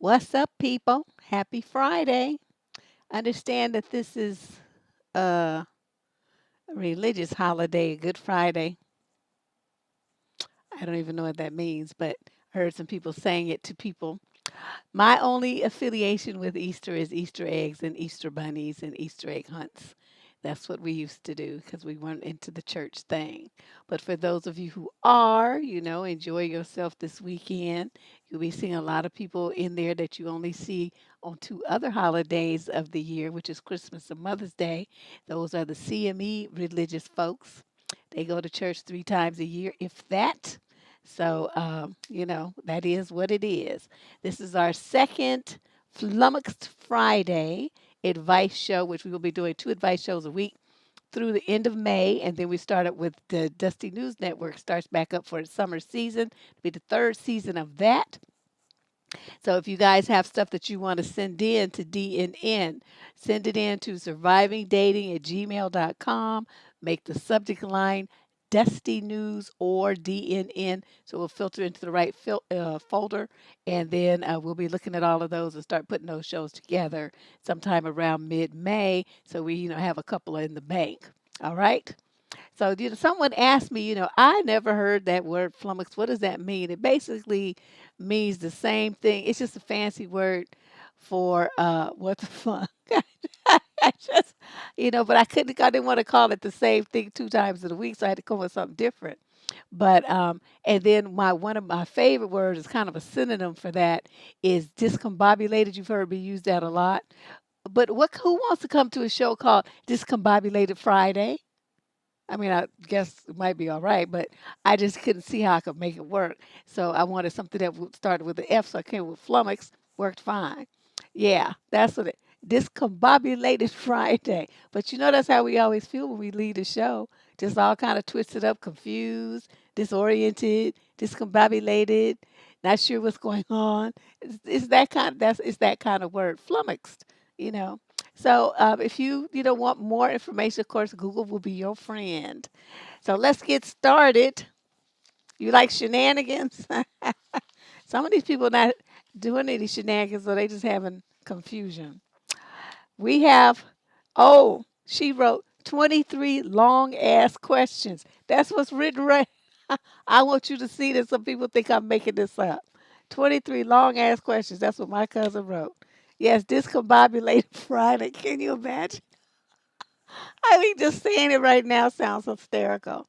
What's up, people? Happy Friday. Understand that this is a religious holiday, Good Friday. I don't even know what that means, but I heard some people saying it to people. My only affiliation with Easter is Easter eggs and Easter bunnies and Easter egg hunts. That's what we used to do because we weren't into the church thing. But for those of you who are, enjoy yourself this weekend. You'll be seeing a lot of people in there that you only see on two other holidays of the year, which is Christmas and Mother's Day. Those are the CME religious folks. They go to church 3 times a year, if that. So, that is what it is. This is our second Flummoxed Friday advice show, which we will be doing 2 advice shows a week through the end of May. And then we started with the Dusty News Network, starts back up for the summer season. It'll be the third season of that. So if you guys have stuff that you want to send in to DNN, send it in to survivingdating@gmail.com. Make the subject line Dusty News or DNN, so we'll filter into the right folder, and then we'll be looking at all of those and start putting those shows together sometime around mid-May, so we have a couple in the bank. All right. So, someone asked me, I never heard that word flummox. What does that mean? It basically means the same thing. It's just a fancy word for what the fuck. I just, but I didn't want to call it the same thing 2 times in a week, so I had to come up with something different. But and then one of my favorite words is kind of a synonym for that is discombobulated. You've heard me use that a lot. But who wants to come to a show called Discombobulated Friday? I mean, I guess it might be all right, but I just couldn't see how I could make it work. So I wanted something that would start with an F, so I came with flummox, worked fine. Yeah, that's what it. Discombobulated Friday. But that's how we always feel when we leave the show. Just all kind of twisted up, confused, disoriented, discombobulated, not sure what's going on. It's that kind of word, flummoxed, you know. So if you want more information, of course, Google will be your friend. So let's get started. You like shenanigans? Some of these people not doing any shenanigans, so they just having confusion. We have, oh, she wrote 23 long ass questions. That's what's written right. I want you to see that some people think I'm making this up. 23 long ass questions. That's what my cousin wrote. Yes, discombobulated Friday. Can you imagine? I mean, just saying it right now sounds hysterical.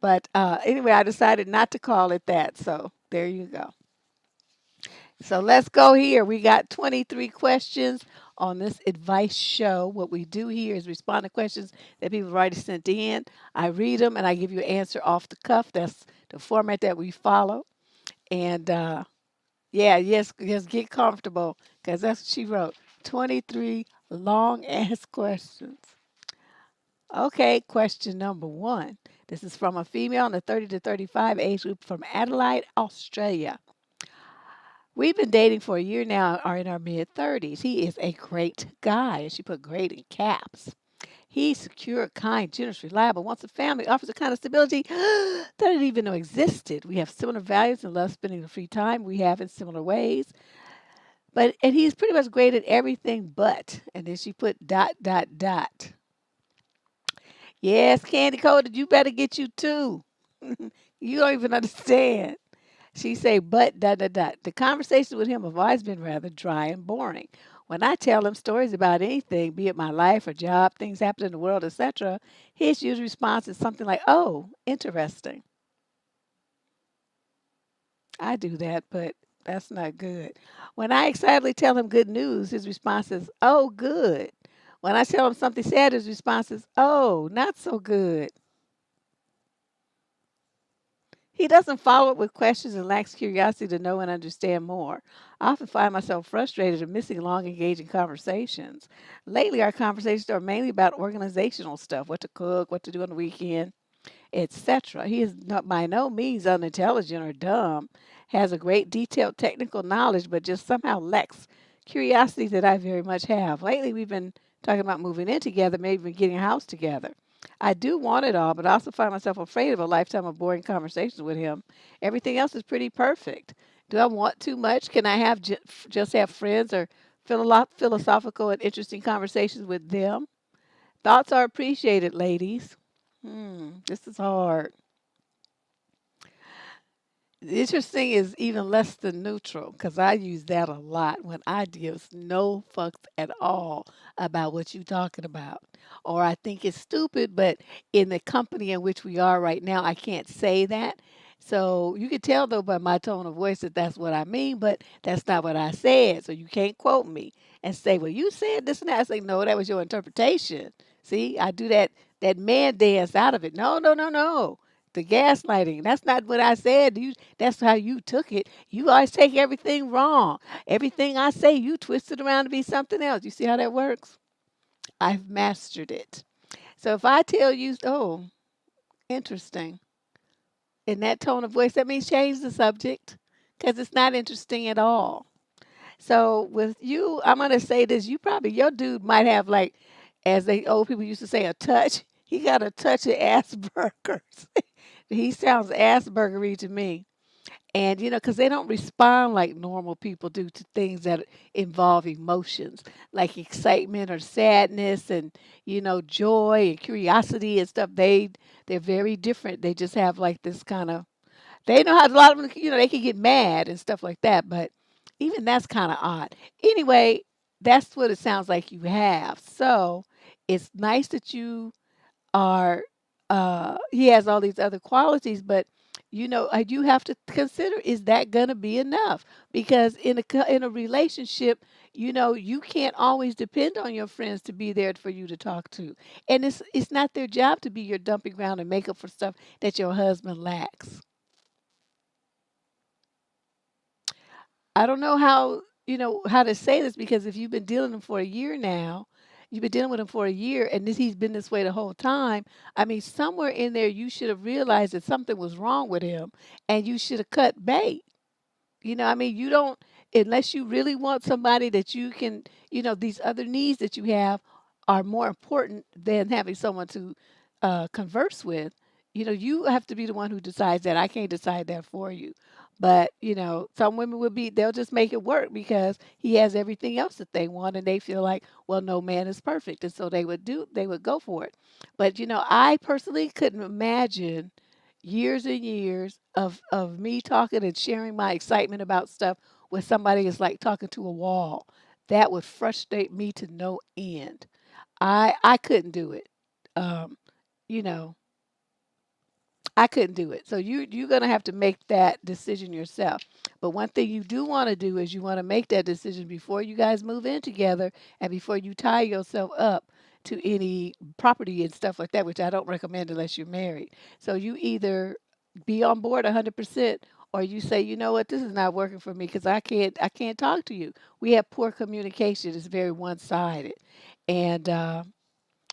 But anyway, I decided not to call it that. So there you go. So let's go here. We got 23 questions on this advice show. What we do here is respond to questions that people have already sent in. I read them and I give you an answer off the cuff. That's the format that we follow. And yeah, yes, get comfortable because that's what she wrote. 23 long ass questions. Okay, question number one. This is from a female in the 30 to 35 age group from Adelaide, Australia. We've been dating for a year now, are in our mid 30s. He is a great guy, and she put great in caps. He's secure, kind, generous, reliable, wants a family, offers a kind of stability that I didn't even know existed. We have similar values and love spending the free time we have in similar ways. And he's pretty much great at everything but. And then she put dot, dot, dot. Yes, Candy Coated, you better get you too. You don't even understand. She say, but dot dot dot. The conversations with him have always been rather dry and boring. When I tell him stories about anything, be it my life or job, things happen in the world, etc., his usual response is something like, "Oh, interesting." I do that, but that's not good. When I excitedly tell him good news, his response is, "Oh, good." When I tell him something sad, his response is, "Oh, not so good." He doesn't follow up with questions and lacks curiosity to know and understand more. I often find myself frustrated and missing long, engaging conversations. Lately, our conversations are mainly about organizational stuff, what to cook, what to do on the weekend, etc. He is not, by no means unintelligent or dumb, has a great detailed technical knowledge, but just somehow lacks curiosity that I very much have. Lately, we've been talking about moving in together, maybe even getting a house together. I do want it all, but I also find myself afraid of a lifetime of boring conversations with him. Everything else is pretty perfect. Do I want too much? Can I have just have friends or philosophical and interesting conversations with them? Thoughts are appreciated, ladies. This is hard. Interesting is even less than neutral because I use that a lot when I gives no fucks at all about what you talking about. Or I think it's stupid, but in the company in which we are right now, I can't say that. So you can tell though by my tone of voice that that's what I mean, but that's not what I said. So you can't quote me and say, "Well, you said this and that." I say, "No, that was your interpretation." See, I do that man dance out of it. No, no, no, no. The gaslighting. That's not what I said. That's how you took it. You always take everything wrong. Everything I say, you twist it around to be something else. You see how that works? I've mastered it. So if I tell you, oh, interesting, in that tone of voice, that means change the subject because it's not interesting at all. So with you, I'm gonna say this: you probably your dude might have like, as they old people used to say, a touch. He got a touch of Asperger's. He sounds Aspergery to me. And, because they don't respond like normal people do to things that involve emotions, like excitement or sadness and, joy and curiosity and stuff. They're very different. They just have like this kind of, they know how a lot of them, they can get mad and stuff like that. But even that's kind of odd. Anyway, that's what it sounds like you have. So it's nice that you are he has all these other qualities, but you have to consider, is that going to be enough? Because in a relationship, you can't always depend on your friends to be there for you to talk to, and it's not their job to be your dumping ground and make up for stuff that your husband lacks. I don't know how to say this, because if you've been dealing with him for a year now, you've been dealing with him for a year, and he's been this way the whole time. I mean, somewhere in there, you should have realized that something was wrong with him, and you should have cut bait. I mean, you don't, unless you really want somebody that you can, these other needs that you have are more important than having someone to converse with. You have to be the one who decides that. I can't decide that for you. But, some women they'll just make it work because he has everything else that they want, and they feel like, well, no man is perfect. And so they would go for it. But, I personally couldn't imagine years and years of me talking and sharing my excitement about stuff with somebody is like talking to a wall. That would frustrate me to no end. I couldn't do it. Um, you know, I couldn't do it. So you're gonna have to make that decision yourself. But one thing you do want to do is you want to make that decision before you guys move in together and before you tie yourself up to any property and stuff like that, which I don't recommend unless you're married. So you either be on board 100%, or you say, you know what, this is not working for me because I can't talk to you. We have poor communication. It's very one-sided. And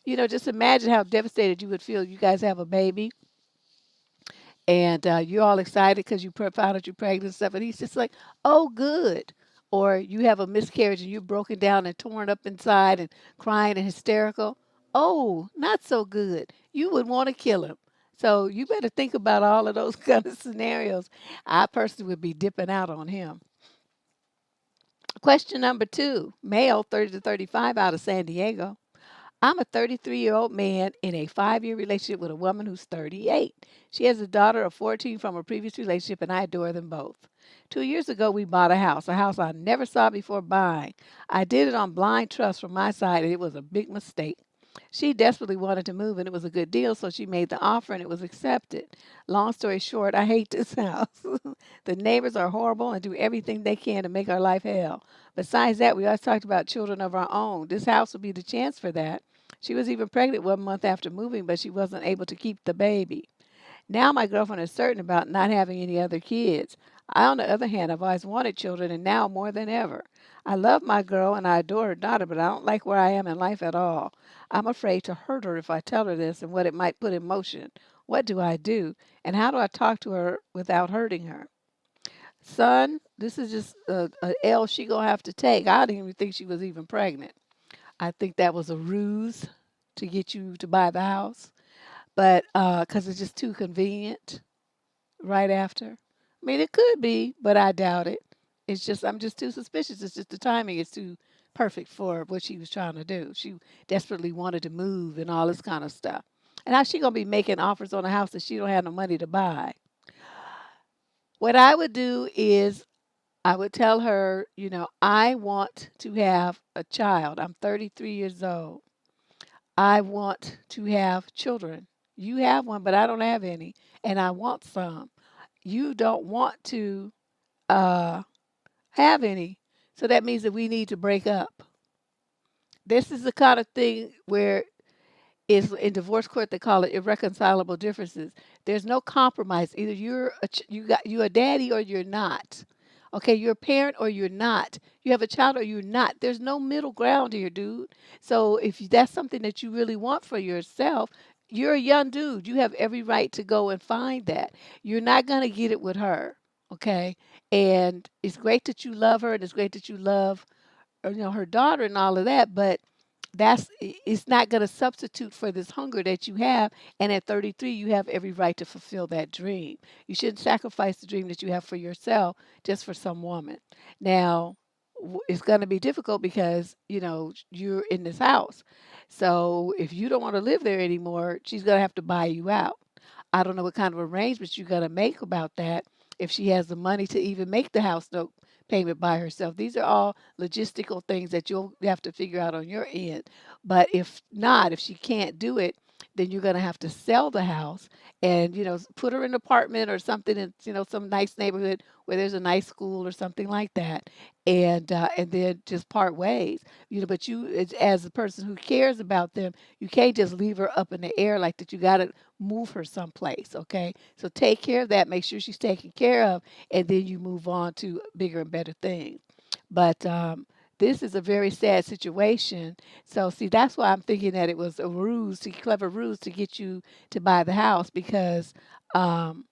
just imagine how devastated you would feel. You guys have a baby and you're all excited because you found out you're pregnant and stuff, and he's just like, "Oh, good." Or you have a miscarriage and you're broken down and torn up inside and crying and hysterical. Oh, not so good. You would want to kill him. So you better think about all of those kind of scenarios. I personally would be dipping out on him. Question number two, male, 30 to 35, out of San Diego. I'm a 33-year-old man in a 5-year relationship with a woman who's 38. She has a daughter of 14 from a previous relationship, and I adore them both. 2 years ago, we bought a house I never saw before buying. I did it on blind trust from my side, and it was a big mistake. She desperately wanted to move, and it was a good deal, so she made the offer, and it was accepted. Long story short, I hate this house. The neighbors are horrible and do everything they can to make our life hell. Besides that, we always talked about children of our own. This house would be the chance for that. She was even pregnant 1 month after moving, but she wasn't able to keep the baby. Now my girlfriend is certain about not having any other kids. I, on the other hand, have always wanted children, and now more than ever. I love my girl and I adore her daughter, but I don't like where I am in life at all. I'm afraid to hurt her if I tell her this and what it might put in motion. What do I do? And how do I talk to her without hurting her? Son, this is just a L she gonna have to take. I didn't even think she was even pregnant. I think that was a ruse to get you to buy the house, but because it's just too convenient right after. I mean, it could be, but I doubt it. It's just I'm just too suspicious. It's just the timing is too perfect for what she was trying to do. She desperately wanted to move and all this kind of stuff. And how she gonna be making offers on a house that she don't have no money to buy? What I would do is I would tell her, I want to have a child. I'm 33 years old. I want to have children. You have one, but I don't have any, and I want some. You don't want to uh, have any. So that means that we need to break up. This is the kind of thing where is in divorce court they call it irreconcilable differences. There's no compromise. Either you're a daddy or you're not. Okay, you're a parent or you're not. You have a child or you're not. There's no middle ground here, dude. So if that's something that you really want for yourself, you're a young dude. You have every right to go and find that. You're not going to get it with her. Okay? And it's great that you love her and it's great that you love her daughter and all of that, but it's not going to substitute for this hunger that you have. And at 33 you have every right to fulfill that dream. You shouldn't sacrifice the dream that you have for yourself just for some woman. Now it's going to be difficult because you're in this house, so if you don't want to live there anymore, she's going to have to buy you out. I don't know what kind of arrangements you're going to make about that, if she has the money to even make the house note payment by herself. These are all logistical things that you'll have to figure out on your end. But if not, if she can't do it, then you're going to have to sell the house and put her in an apartment or something in some nice neighborhood where there's a nice school or something like that, and then just part ways. But you, as a person who cares about them, you can't just leave her up in the air like that. You got to move her someplace. Okay, so take care of that. Make sure she's taken care of, and then you move on to bigger and better things. But this is a very sad situation. So see, that's why I'm thinking that it was a ruse, a clever ruse to get you to buy the house because, um,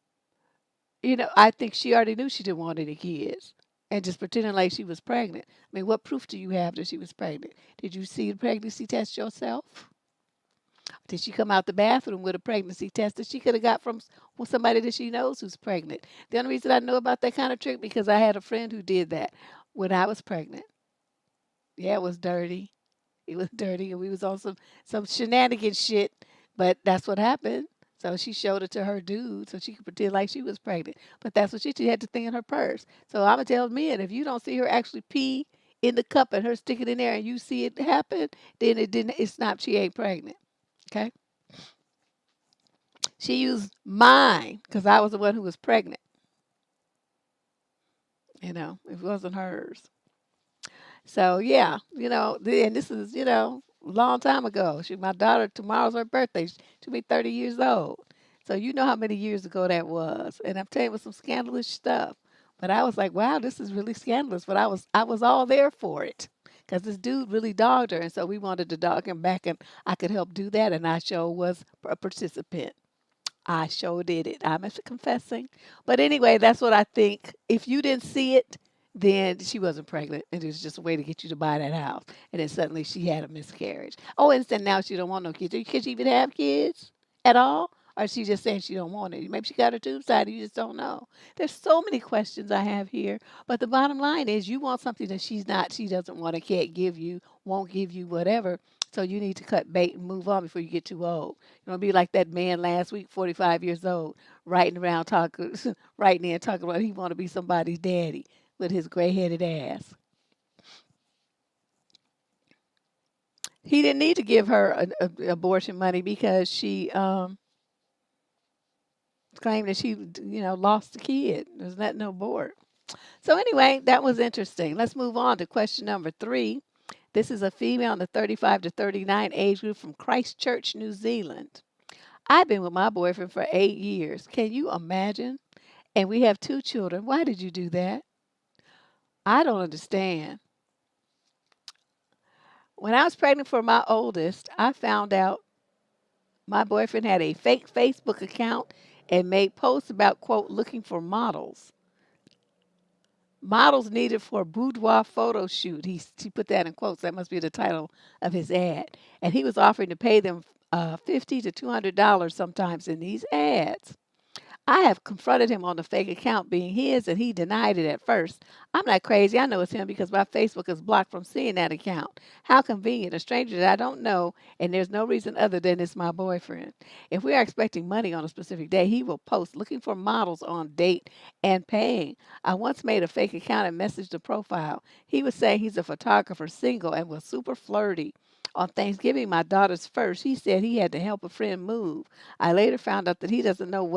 I think she already knew she didn't want any kids and just pretending like she was pregnant. I mean, what proof do you have that she was pregnant? Did you see the pregnancy test yourself? Did she come out the bathroom with a pregnancy test that she could have got from somebody that she knows who's pregnant? The only reason I know about that kind of trick because I had a friend who did that when I was pregnant. Yeah, it was dirty. It was dirty, and we was on some shenanigan shit, but that's what happened. So she showed it to her dude so she could pretend like she was pregnant. But that's what she had to think in her purse. So I'm gonna tell men, if you don't see her actually pee in the cup and her stick it in there and you see it happen, then it's not, she ain't pregnant. Okay? She used mine because I was the one who was pregnant. It wasn't hers. So yeah, and this is a long time ago. My daughter, tomorrow's her birthday. She'll be 30 years old. So you know how many years ago that was. And I'm telling you, it was some scandalous stuff. But I was like, wow, this is really scandalous. But I was all there for it because this dude really dogged her, and so we wanted to dog him back, and I could help do that, and I sure was a participant. I sure did it. I'm confessing. But anyway, that's what I think. If you didn't see it, then she wasn't pregnant. And it was just a way to get you to buy that house. And then suddenly she had a miscarriage. Oh, and then now she don't want no kids. Could she even have kids at all? Or is she just saying she don't want it? Maybe she got her tubes tied. You just don't know. There's so many questions I have here. But the bottom line is you want something that she doesn't want to, can't give you, won't give you, whatever. So you need to cut bait and move on before you get too old. You know, be like that man last week, 45 years old, writing around talking, writing in talking about he want to be somebody's daddy with his gray-headed ass. He didn't need to give her abortion money because she claimed that she, lost the kid. There's nothing to abort. So anyway, that was interesting. Let's move on to question number 3. This is a female in the 35 to 39 age group from Christchurch, New Zealand. I've been with my boyfriend for 8 years. Can you imagine? And we have 2 children. Why did you do that? I don't understand. When I was pregnant for my oldest, I found out my boyfriend had a fake Facebook account and made posts about, quote, looking for models. Models needed for a boudoir photo shoot. He put that in quotes. That must be the title of his ad. And he was offering to pay them $50 to $200 sometimes in these ads. I have confronted him on the fake account being his, and he denied it at first. I'm not crazy. I know it's him because my Facebook is blocked from seeing that account. How convenient. A stranger that I don't know, and there's no reason other than it's my boyfriend. If we are expecting money on a specific day, he will post looking for models on date and paying. I once made a fake account and messaged the profile. He was saying he's a photographer, single, and was super flirty. On Thanksgiving, my daughter's first, he said he had to help a friend move. I later found out that he doesn't know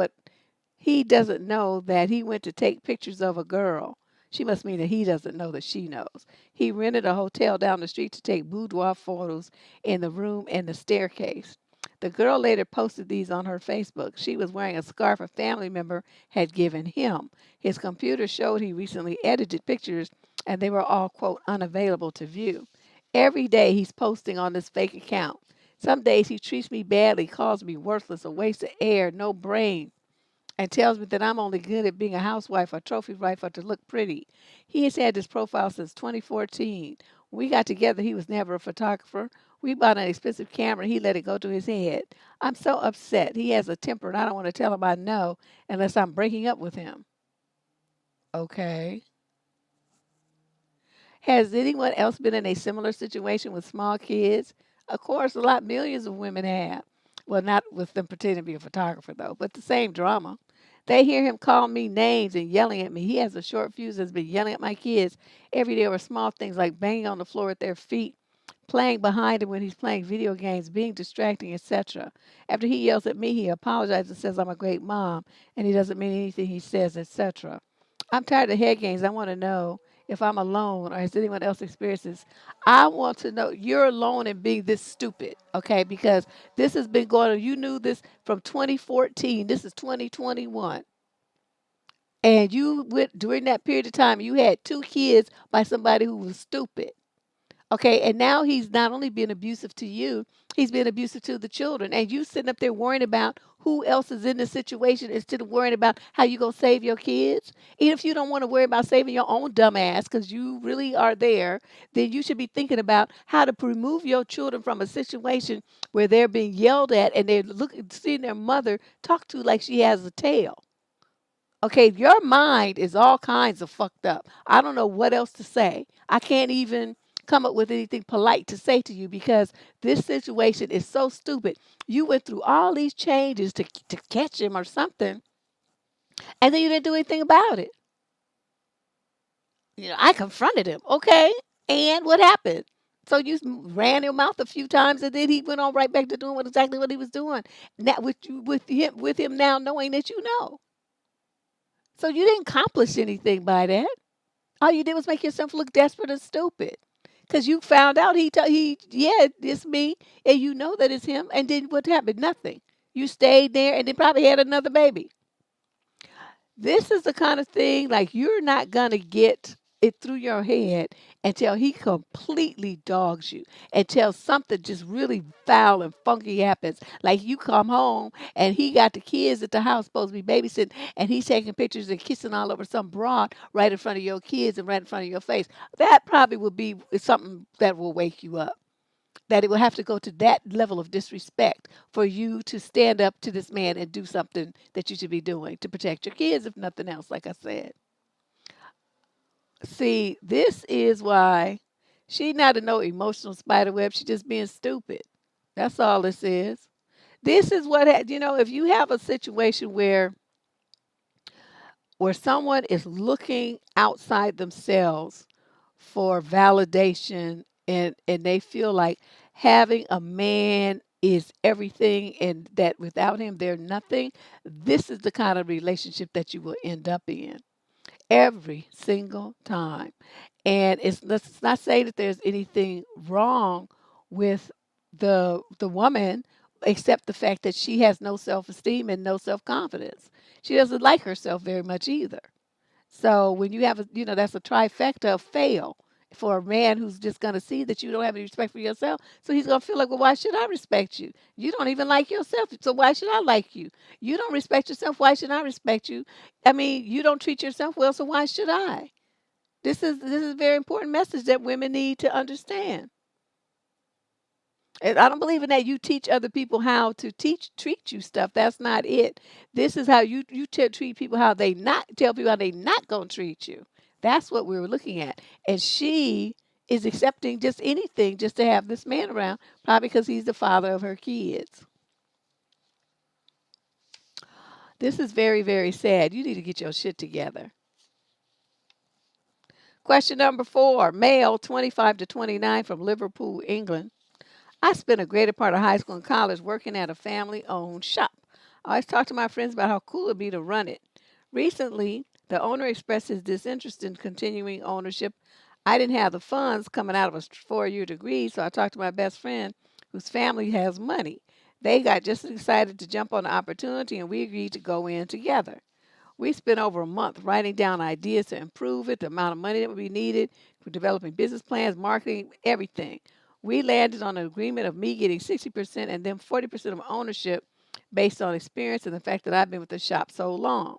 that he went to take pictures of a girl. She must mean that he doesn't know that she knows. He rented a hotel down the street to take boudoir photos in the room and the staircase. The girl later posted these on her Facebook. She was wearing a scarf a family member had given him. His computer showed he recently edited pictures and they were all, quote, unavailable to view. Every day he's posting on this fake account. Some days he treats me badly, calls me worthless, a waste of air, no brain, and tells me that I'm only good at being a housewife or trophy wife or to look pretty. He has had this profile since 2014. When we got together, he was never a photographer. We bought an expensive camera and he let it go to his head. I'm so upset. He has a temper and I don't want to tell him I know unless I'm breaking up with him. Okay. Has anyone else been in a similar situation with small kids? Of course, millions of women have. Well, not with them pretending to be a photographer, though, but the same drama. They hear him call me names and yelling at me. He has a short fuse, has been yelling at my kids every day over small things like banging on the floor at their feet, playing behind him when he's playing video games, being distracting, etc. After he yells at me, he apologizes and says I'm a great mom, and he doesn't mean anything he says, etc. I'm tired of head games. I want to know if I'm alone or has anyone else experienced this. I want to know you're alone in being this stupid, okay? Because this has been going on. You knew this from 2014. This is 2021. And you went during that period of time, you had two kids by somebody who was stupid. Okay, and now he's not only being abusive to you, he's being abusive to the children. And you sitting up there worrying about who else is in the situation instead of worrying about how you going to save your kids. Even if you don't want to worry about saving your own dumb ass because you really are there, then you should be thinking about how to remove your children from a situation where they're being yelled at and they're seeing their mother talk to like she has a tail. Okay, your mind is all kinds of fucked up. I don't know what else to say. I can't even come up with anything polite to say to you because this situation is so stupid. You went through all these changes to catch him or something, and then you didn't do anything about it. I confronted him. Okay, and what happened? So you ran your mouth a few times, and then he went on right back to doing exactly what he was doing. Now with him now knowing that you know. So you didn't accomplish anything by that. All you did was make yourself look desperate and stupid. Because you found out yeah, it's me, and you know that it's him. And then what happened? Nothing. You stayed there and then probably had another baby. This is the kind of thing like you're not going to get it through your head until he completely dogs you, until something just really foul and funky happens. Like you come home and he got the kids at the house supposed to be babysitting and he's taking pictures and kissing all over some broad right in front of your kids and right in front of your face. That probably will be something that will wake you up. That it will have to go to that level of disrespect for you to stand up to this man and do something that you should be doing to protect your kids, if nothing else, like I said. See, this is why she not a no emotional spider web. She just being stupid. That's all this is. This is what if you have a situation where someone is looking outside themselves for validation and they feel like having a man is everything and that without him they're nothing, this is the kind of relationship that you will end up in every single time. And let's not say that there's anything wrong with the woman except the fact that she has no self-esteem and no self-confidence. She doesn't like herself very much either. So when you have that's a trifecta of fail for a man who's just going to see that you don't have any respect for yourself. So he's going to feel like, well, why should I respect you? You don't even like yourself. So why should I like you? You don't respect yourself. Why should I respect you? I mean, you don't treat yourself well. So why should I? This is a very important message that women need to understand. And I don't believe in that you teach other people how to treat you stuff. That's not it. This is how treat people how they not tell people how they not gonna treat you. That's what we were looking at. And she is accepting just anything just to have this man around, probably because he's the father of her kids. This is very, very sad. You need to get your shit together. Question number 4, male, 25 to 29, from Liverpool, England. I spent a greater part of high school and college working at a family-owned shop. I always talk to my friends about how cool it'd be to run it. Recently, the owner expressed his disinterest in continuing ownership. I didn't have the funds coming out of a 4-year degree, so I talked to my best friend whose family has money. They got just as excited to jump on the opportunity, and we agreed to go in together. We spent over a month writing down ideas to improve it, the amount of money that would be needed for developing business plans, marketing, everything. We landed on an agreement of me getting 60% and then 40% of ownership based on experience and the fact that I've been with the shop so long.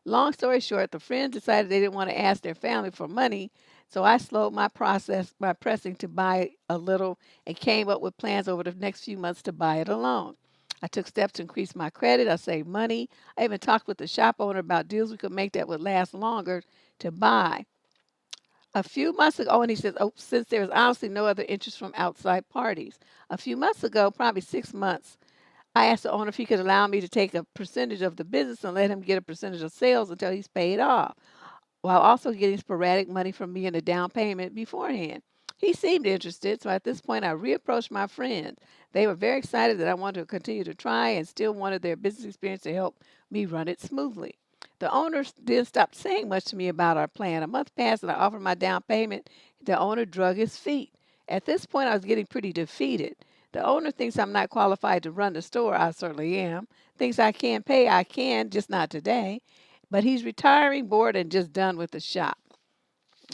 Long story short, the friends decided they didn't want to ask their family for money, so I slowed my process by pressing to buy a little and came up with plans over the next few months to buy it alone. I took steps to increase my credit. I saved money. I even talked with the shop owner about deals we could make that would last longer to buy. A few months ago, oh, and he says, oh, since there is honestly no other interest from outside parties. A few months ago, probably 6 months, I asked the owner if he could allow me to take a percentage of the business and let him get a percentage of sales until he's paid off, while also getting sporadic money from me in a down payment beforehand. He seemed interested, so at this point I reapproached my friends. They were very excited that I wanted to continue to try and still wanted their business experience to help me run it smoothly. The owner then stopped saying much to me about our plan. A month passed and I offered my down payment. The owner drug his feet. At this point, I was getting pretty defeated. The owner thinks I'm not qualified to run the store. I certainly am. Thinks I can pay. I can, just not today. But he's retiring, bored, and just done with the shop.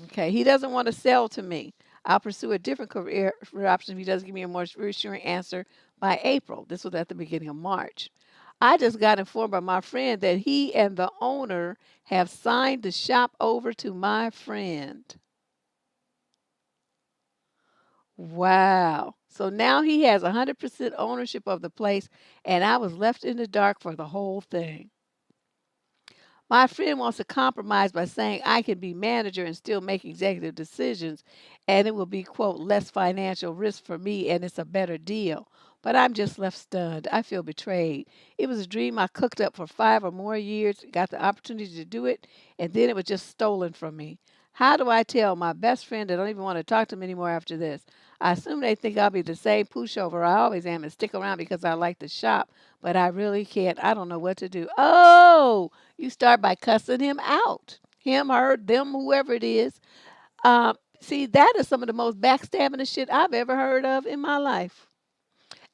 Okay, he doesn't want to sell to me. I'll pursue a different career option if he doesn't give me a more reassuring answer by April. This was at the beginning of March. I just got informed by my friend that he and the owner have signed the shop over to my friend. Wow. So now he has 100% ownership of the place, and I was left in the dark for the whole thing. My friend wants to compromise by saying I can be manager and still make executive decisions, and it will be, quote, less financial risk for me and it's a better deal. But I'm just left stunned. I feel betrayed. It was a dream I cooked up for 5 or more years, got the opportunity to do it, and then it was just stolen from me. How do I tell my best friend that I don't even want to talk to him anymore after this? I assume they think I'll be the same pushover I always am and stick around because I like the shop, but I really can't. I don't know what to do. Oh, you start by cussing him out. Him, her, them, whoever it is. See, that is some of the most backstabbing shit I've ever heard of in my life.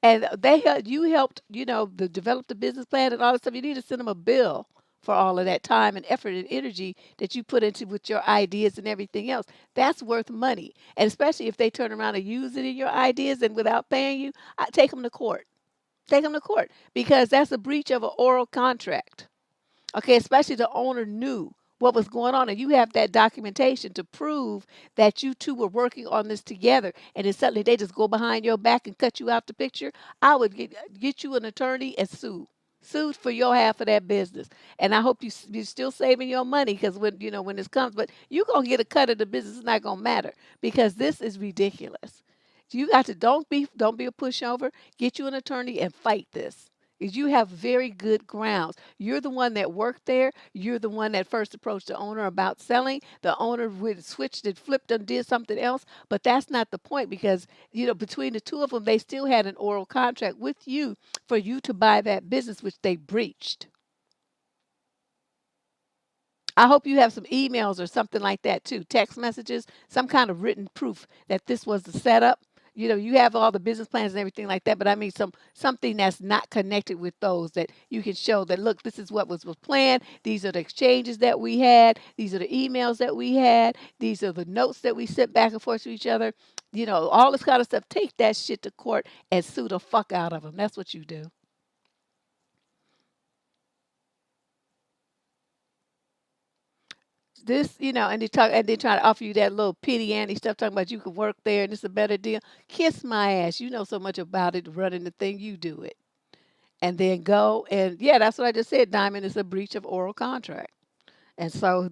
And you helped, develop the business plan and all that stuff. You need to send them a bill for all of that time and effort and energy that you put into with your ideas and everything else. That's worth money. And especially if they turn around and use it in your ideas and without paying you, take them to court. Take them to court because that's a breach of an oral contract. Okay, especially the owner knew what was going on, and you have that documentation to prove that you two were working on this together, and then suddenly they just go behind your back and cut you out the picture. I would get you an attorney and sue for your half of that business. And I hope you're still saving your money because when this comes, but you're gonna get a cut of the business. It's not gonna matter because this is ridiculous. You got to don't be a pushover. Get you an attorney and fight this. Because you have very good grounds. You're the one that worked there. You're the one that first approached the owner about selling. The owner would switched and flipped and did something else. But that's not the point because, between the two of them, they still had an oral contract with you for you to buy that business, which they breached. I hope you have some emails or something like that too, text messages, some kind of written proof that this was the setup. You have all the business plans and everything like that, but I mean something that's not connected with those that you can show that look, this is what was planned. These are the exchanges that we had. These are the emails that we had. These are the notes that we sent back and forth to each other. All this kind of stuff. Take that shit to court and sue the fuck out of them. That's what you do. this, and they talk and they try to offer you that little pity Annie stuff, talking about you could work there and it's a better deal. Kiss my ass. You know so much about it, running the thing, you do it. And then go and yeah, that's what I just said. Diamond is a breach of oral contract. And so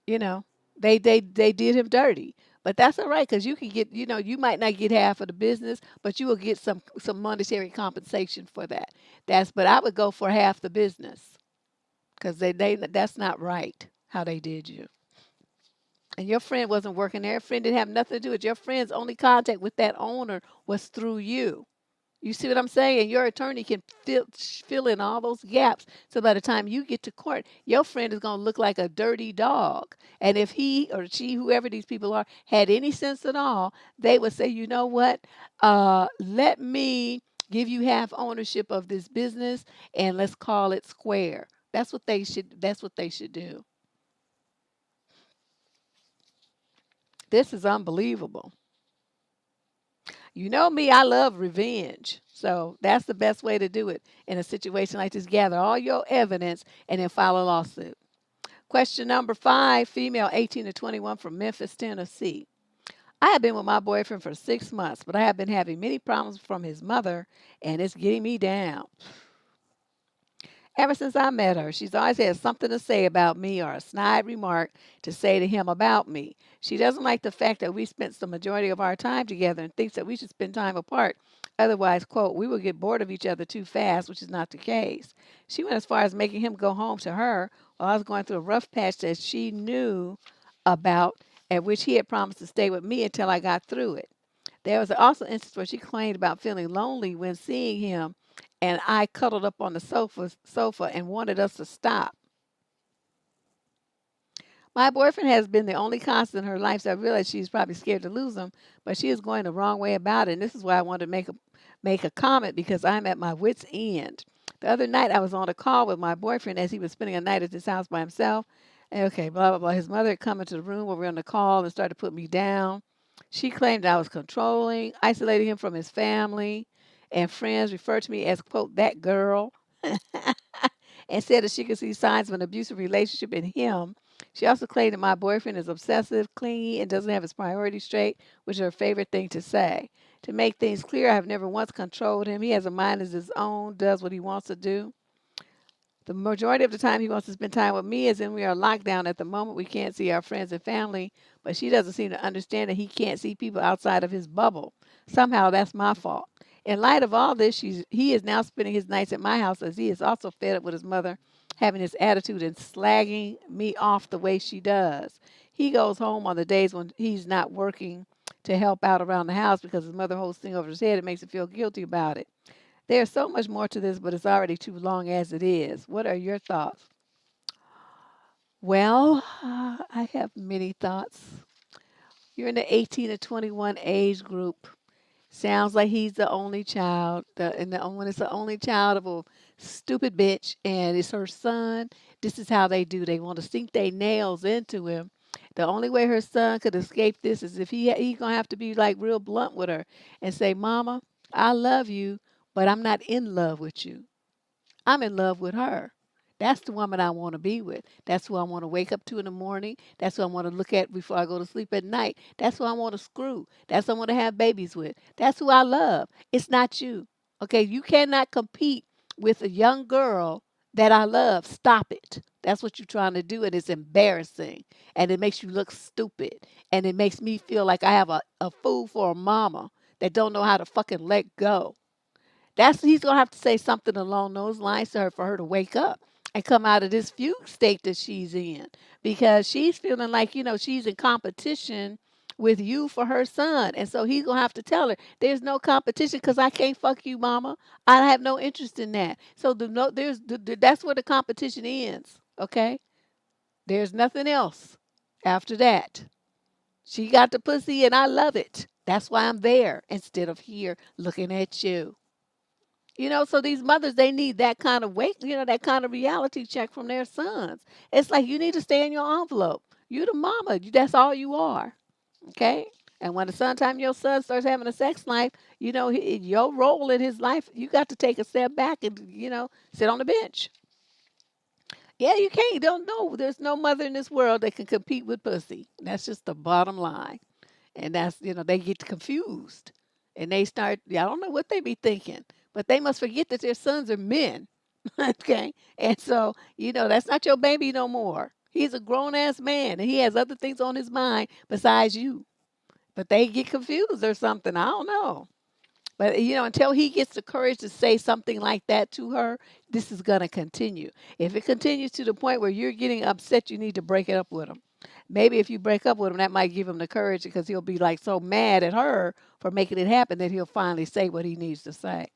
you know, they did him dirty. But that's all right because you can get, you might not get half of the business, but you will get some monetary compensation for that. But I would go for half the business because they that's not right how they did you. And your friend wasn't working there. Your friend didn't have nothing to do with it. Your friend's only contact with that owner was through you. You see what I'm saying? Your attorney can fill in all those gaps. So by the time you get to court, your friend is going to look like a dirty dog. And if he or she, whoever these people are, had any sense at all, they would say, you know what? Let me give you half ownership of this business, and let's call it square. That's what they should. That's what they should do. This is unbelievable. You know me, I love revenge. So that's the best way to do it in a situation like this. Gather all your evidence and then file a lawsuit. Question number 5, female 18 to 21 from Memphis, Tennessee. I have been with my boyfriend for 6 months, but I have been having many problems from his mother, and it's getting me down. Ever since I met her, she's always had something to say about me or a snide remark to say to him about me. She doesn't like the fact that we spent the majority of our time together and thinks that we should spend time apart. Otherwise, quote, we will get bored of each other too fast, which is not the case. She went as far as making him go home to her while I was going through a rough patch that she knew about, at which he had promised to stay with me until I got through it. There was also an instance where she complained about feeling lonely when seeing him, and I cuddled up on the sofa and wanted us to stop. My boyfriend has been the only constant in her life, so I realize she's probably scared to lose him, but she is going the wrong way about it. And this is why I wanted to make a comment because I'm at my wits' end. The other night I was on a call with my boyfriend as he was spending a night at his house by himself. Okay, blah blah blah. His mother had come into the room where we were on the call and started to put me down. She claimed I was controlling, isolating him from his family, and friends referred to me as quote that girl. And said that she could see signs of an abusive relationship in him. She also claimed that my boyfriend is obsessive, clingy, and doesn't have his priorities straight, which is her favorite thing to say. To make things clear, I have never once controlled him. He has a mind of his own, does what he wants to do. The majority of the time he wants to spend time with me is when we are locked down at the moment. We can't see our friends and family, but she doesn't seem to understand that he can't see people outside of his bubble. Somehow that's my fault. In light of all this, he is now spending his nights at my house as he is also fed up with his mother having his attitude and slagging me off the way she does. He goes home on the days when he's not working to help out around the house because his mother holds things over his head and makes him feel guilty about it. There's so much more to this, but it's already too long as it is. What are your thoughts? Well, I have many thoughts. You're in the 18 to 21 age group. Sounds like he's the only child. When it's the only child of a stupid bitch and it's her son, this is how they do. They want to sink their nails into him. The only way her son could escape this is if he's gonna have to be like real blunt with her and say, "Mama, I love you, but I'm not in love with you. I'm in love with her. That's the woman I want to be with. That's who I want to wake up to in the morning. That's who I want to look at before I go to sleep at night. That's who I want to screw. That's who I want to have babies with. That's who I love. It's not you. Okay, you cannot compete with a young girl that I love. Stop it. That's what you're trying to do, and it's embarrassing. And it makes you look stupid. And it makes me feel like I have a fool for a mama that don't know how to fucking let go. He's gonna have to say something along those lines to her for her to wake up and come out of this fugue state that she's in because she's feeling like she's in competition with you for her son, and so he's gonna have to tell her there's no competition because I can't fuck you, mama. I have no interest in that. So that's where the competition ends. Okay, there's nothing else after that. She got the pussy and I love it. That's why I'm there instead of here looking at you. So these mothers, they need that kind of weight, that kind of reality check from their sons. It's like you need to stay in your envelope. You the mama. That's all you are. Okay? And when the sometime your son starts having a sex life, your role in his life, you got to take a step back and, sit on the bench. Yeah, you can't. Don't know. There's no mother in this world that can compete with pussy. That's just the bottom line. And that's, they get confused. And they start, yeah, I don't know what they be thinking, but they must forget that their sons are men. Okay. And so, that's not your baby no more. He's a grown ass man and he has other things on his mind besides you. But they get confused or something. I don't know. But until he gets the courage to say something like that to her, this is going to continue. If it continues to the point where you're getting upset, you need to break it up with him. Maybe if you break up with him, that might give him the courage because he'll be like so mad at her for making it happen that he'll finally say what he needs to say.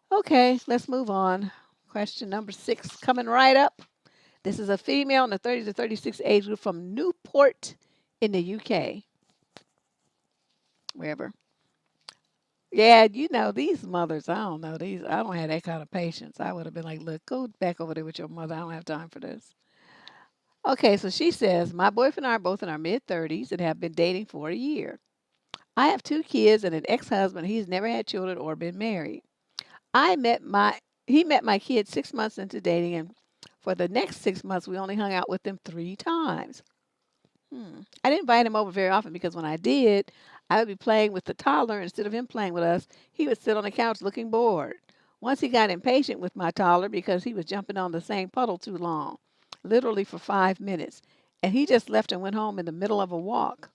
Okay, let's move on. Question number 6 coming right up. This is a female in the 30 to 36 age group from Newport in the UK, wherever. Yeah, these mothers, I don't know. I don't have that kind of patience. I would have been like, look, go back over there with your mother. I don't have time for this. Okay, so she says, my boyfriend and I are both in our mid 30s and have been dating for a year. I have 2 kids and an ex husband. He's never had children or been married. I met my He met my kids 6 months into dating, and for the next 6 months, we only hung out with them 3 times. I didn't invite him over very often because when I did, I would be playing with the toddler instead of him playing with us. He would sit on the couch looking bored. Once he got impatient with my toddler because he was jumping on the same puddle too long, literally for 5 minutes, and he just left and went home in the middle of a walk.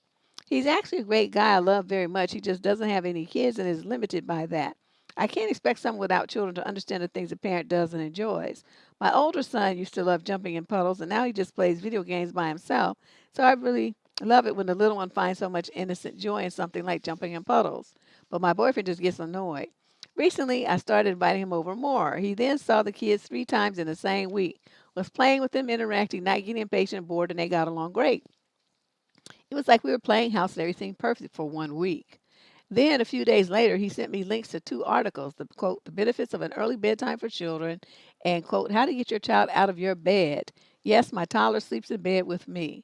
He's actually a great guy I love very much. He just doesn't have any kids and is limited by that. I can't expect someone without children to understand the things a parent does and enjoys. My older son used to love jumping in puddles, and now he just plays video games by himself. So I really love it when the little one finds so much innocent joy in something like jumping in puddles. But my boyfriend just gets annoyed. Recently, I started inviting him over more. He then saw the kids 3 times in the same week, was playing with them, interacting, not getting impatient, bored, and they got along great. It was like we were playing house and everything perfect for 1 week. Then a few days later, he sent me links to 2 articles, the quote, the benefits of an early bedtime for children, and quote, how to get your child out of your bed. Yes, my toddler sleeps in bed with me.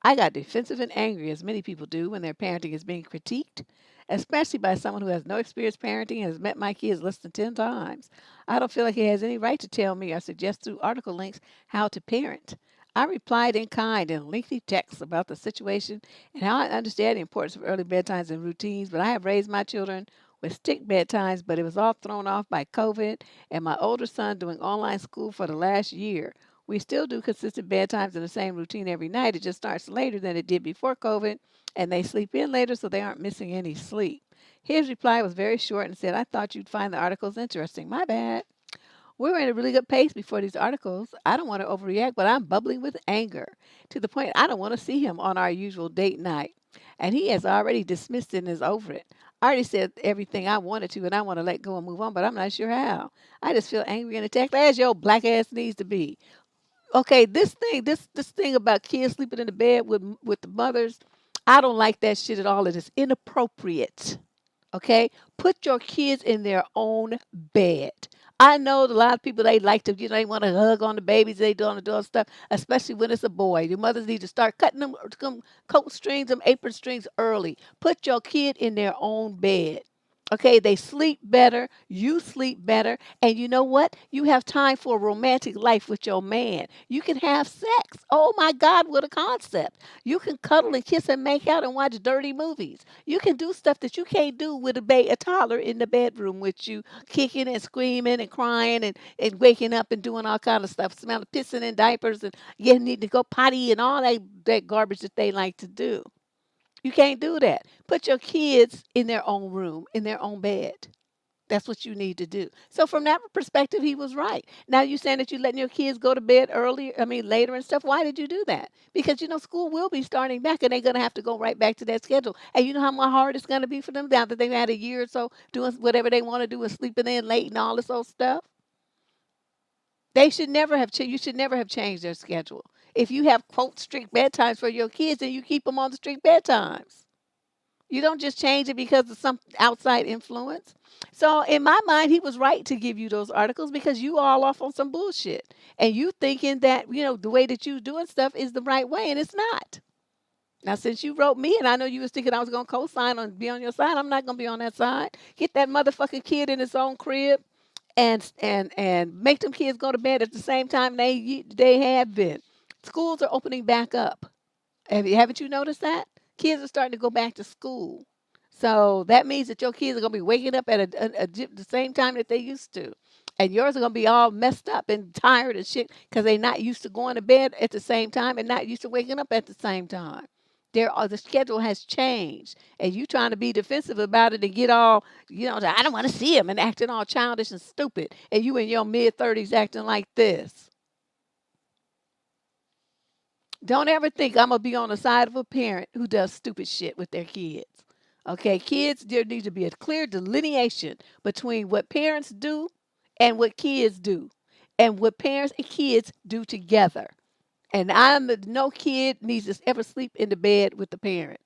I got defensive and angry, as many people do when their parenting is being critiqued, especially by someone who has no experience parenting and has met my kids less than 10 times. I don't feel like he has any right to tell me or suggest through article links how to parent. I replied in kind and lengthy texts about the situation and how I understand the importance of early bedtimes and routines, but I have raised my children with strict bedtimes, but it was all thrown off by COVID and my older son doing online school for the last year. We still do consistent bedtimes and the same routine every night. It just starts later than it did before COVID, and they sleep in later so they aren't missing any sleep. His reply was very short and said, I thought you'd find the articles interesting. My bad. We were in a really good pace before these articles. I don't want to overreact, but I'm bubbling with anger to the point I don't want to see him on our usual date night. And he has already dismissed it and is over it. I already said everything I wanted to, and I want to let go and move on, but I'm not sure how. I just feel angry and attacked as your black ass needs to be. Okay, this thing about kids sleeping in the bed with the mothers, I don't like that shit at all. It is inappropriate. Okay, put your kids in their own bed. I know a lot of people, they like to, they want to hug on the babies, they do on the door stuff, especially when it's a boy. Your mothers need to start cutting them coat strings, them apron strings early. Put your kid in their own bed. Okay, they sleep better, you sleep better, and you know what? You have time for a romantic life with your man. You can have sex. Oh my God, what a concept. You can cuddle and kiss and make out and watch dirty movies. You can do stuff that you can't do with a toddler in the bedroom with you, kicking and screaming and crying and waking up and doing all kind of stuff, smelling, pissing in diapers and you need to go potty and all that garbage that they like to do. You can't do that. Put your kids in their own room, in their own bed. That's what you need to do. So from that perspective, he was right. Now you saying that you're letting your kids go to bed early, I mean later and stuff. Why did you do that? Because school will be starting back and they're gonna have to go right back to that schedule. And you know how hard it's gonna be for them now that they've had a year or so doing whatever they want to do and sleeping in late and all this old stuff. They should never have you should never have changed their schedule. If you have quote strict bedtimes for your kids, then you keep them on the strict bedtimes. You don't just change it because of some outside influence. So in my mind, he was right to give you those articles because you all off on some bullshit. And you thinking that, the way that you doing stuff is the right way, and it's not. Now, since you wrote me and I know you was thinking I was going to co-sign on be on your side, I'm not going to be on that side. Get that motherfucking kid in his own crib and make them kids go to bed at the same time they have been. Schools are opening back up. Haven't you noticed that? Kids are starting to go back to school. So that means that your kids are going to be waking up at the same time that they used to. And yours are going to be all messed up and tired and shit because they're not used to going to bed at the same time and not used to waking up at the same time. The schedule has changed. And you trying to be defensive about it and get all, I don't want to see them and acting all childish and stupid. And you in your mid 30s acting like this. Don't ever think I'm gonna be on the side of a parent who does stupid shit with their kids. Okay, kids, there needs to be a clear delineation between what parents do and what kids do, and what parents and kids do together. And no kid needs to ever sleep in the bed with the parent.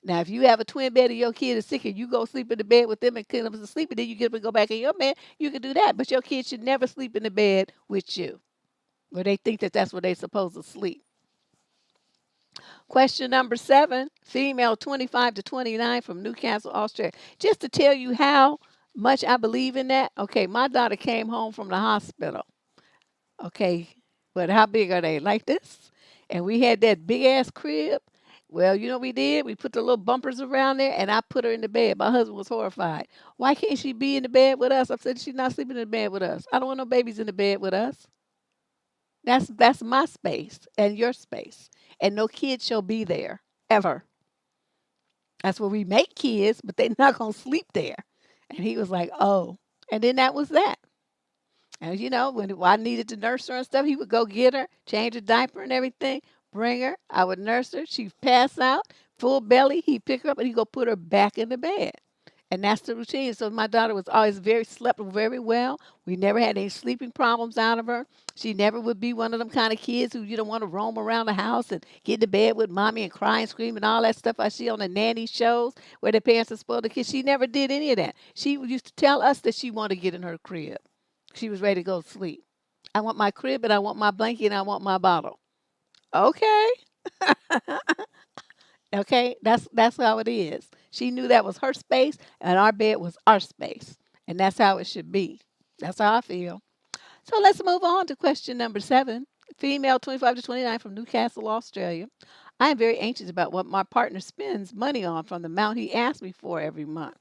Now, if you have a twin bed and your kid is sick and you go sleep in the bed with them and kill them to sleep, and then you get up and go back in your bed, you can do that. But your kid should never sleep in the bed with you, where they think that that's where they're supposed to sleep. Question number 7, female 25 to 29 from Newcastle, Australia. Just to tell you how much I believe in that. Okay, my daughter came home from the hospital. Okay, but how big are they? Like this? And we had that big ass crib. Well, you know what we did? We put the little bumpers around there and I put her in the bed. My husband was horrified. Why can't she be in the bed with us? I said, she's not sleeping in the bed with us. I don't want no babies in the bed with us. That's my space and your space. And no kid shall be there ever. That's where we make kids, but they're not gonna sleep there. And he was like, oh. And then that was that. And when I needed to nurse her and stuff, he would go get her, change her diaper and everything, bring her. I would nurse her. She'd pass out, full belly. He'd pick her up and he'd go put her back in the bed. And that's the routine. So my daughter was always slept very well. We never had any sleeping problems out of her. She never would be one of them kind of kids who you don't want to roam around the house and get into bed with mommy and cry and scream and all that stuff I see on the nanny shows where the parents are spoiled the kids. She never did any of that. She used to tell us that she wanted to get in her crib. She was ready to go to sleep. I want my crib and I want my blanket and I want my bottle. Okay. Okay, that's how it is. She knew that was her space and our bed was our space. And that's how it should be. That's how I feel. So let's move on to question number 7. Female 25 to 29 from Newcastle, Australia. I am very anxious about what my partner spends money on from the amount he asks me for every month.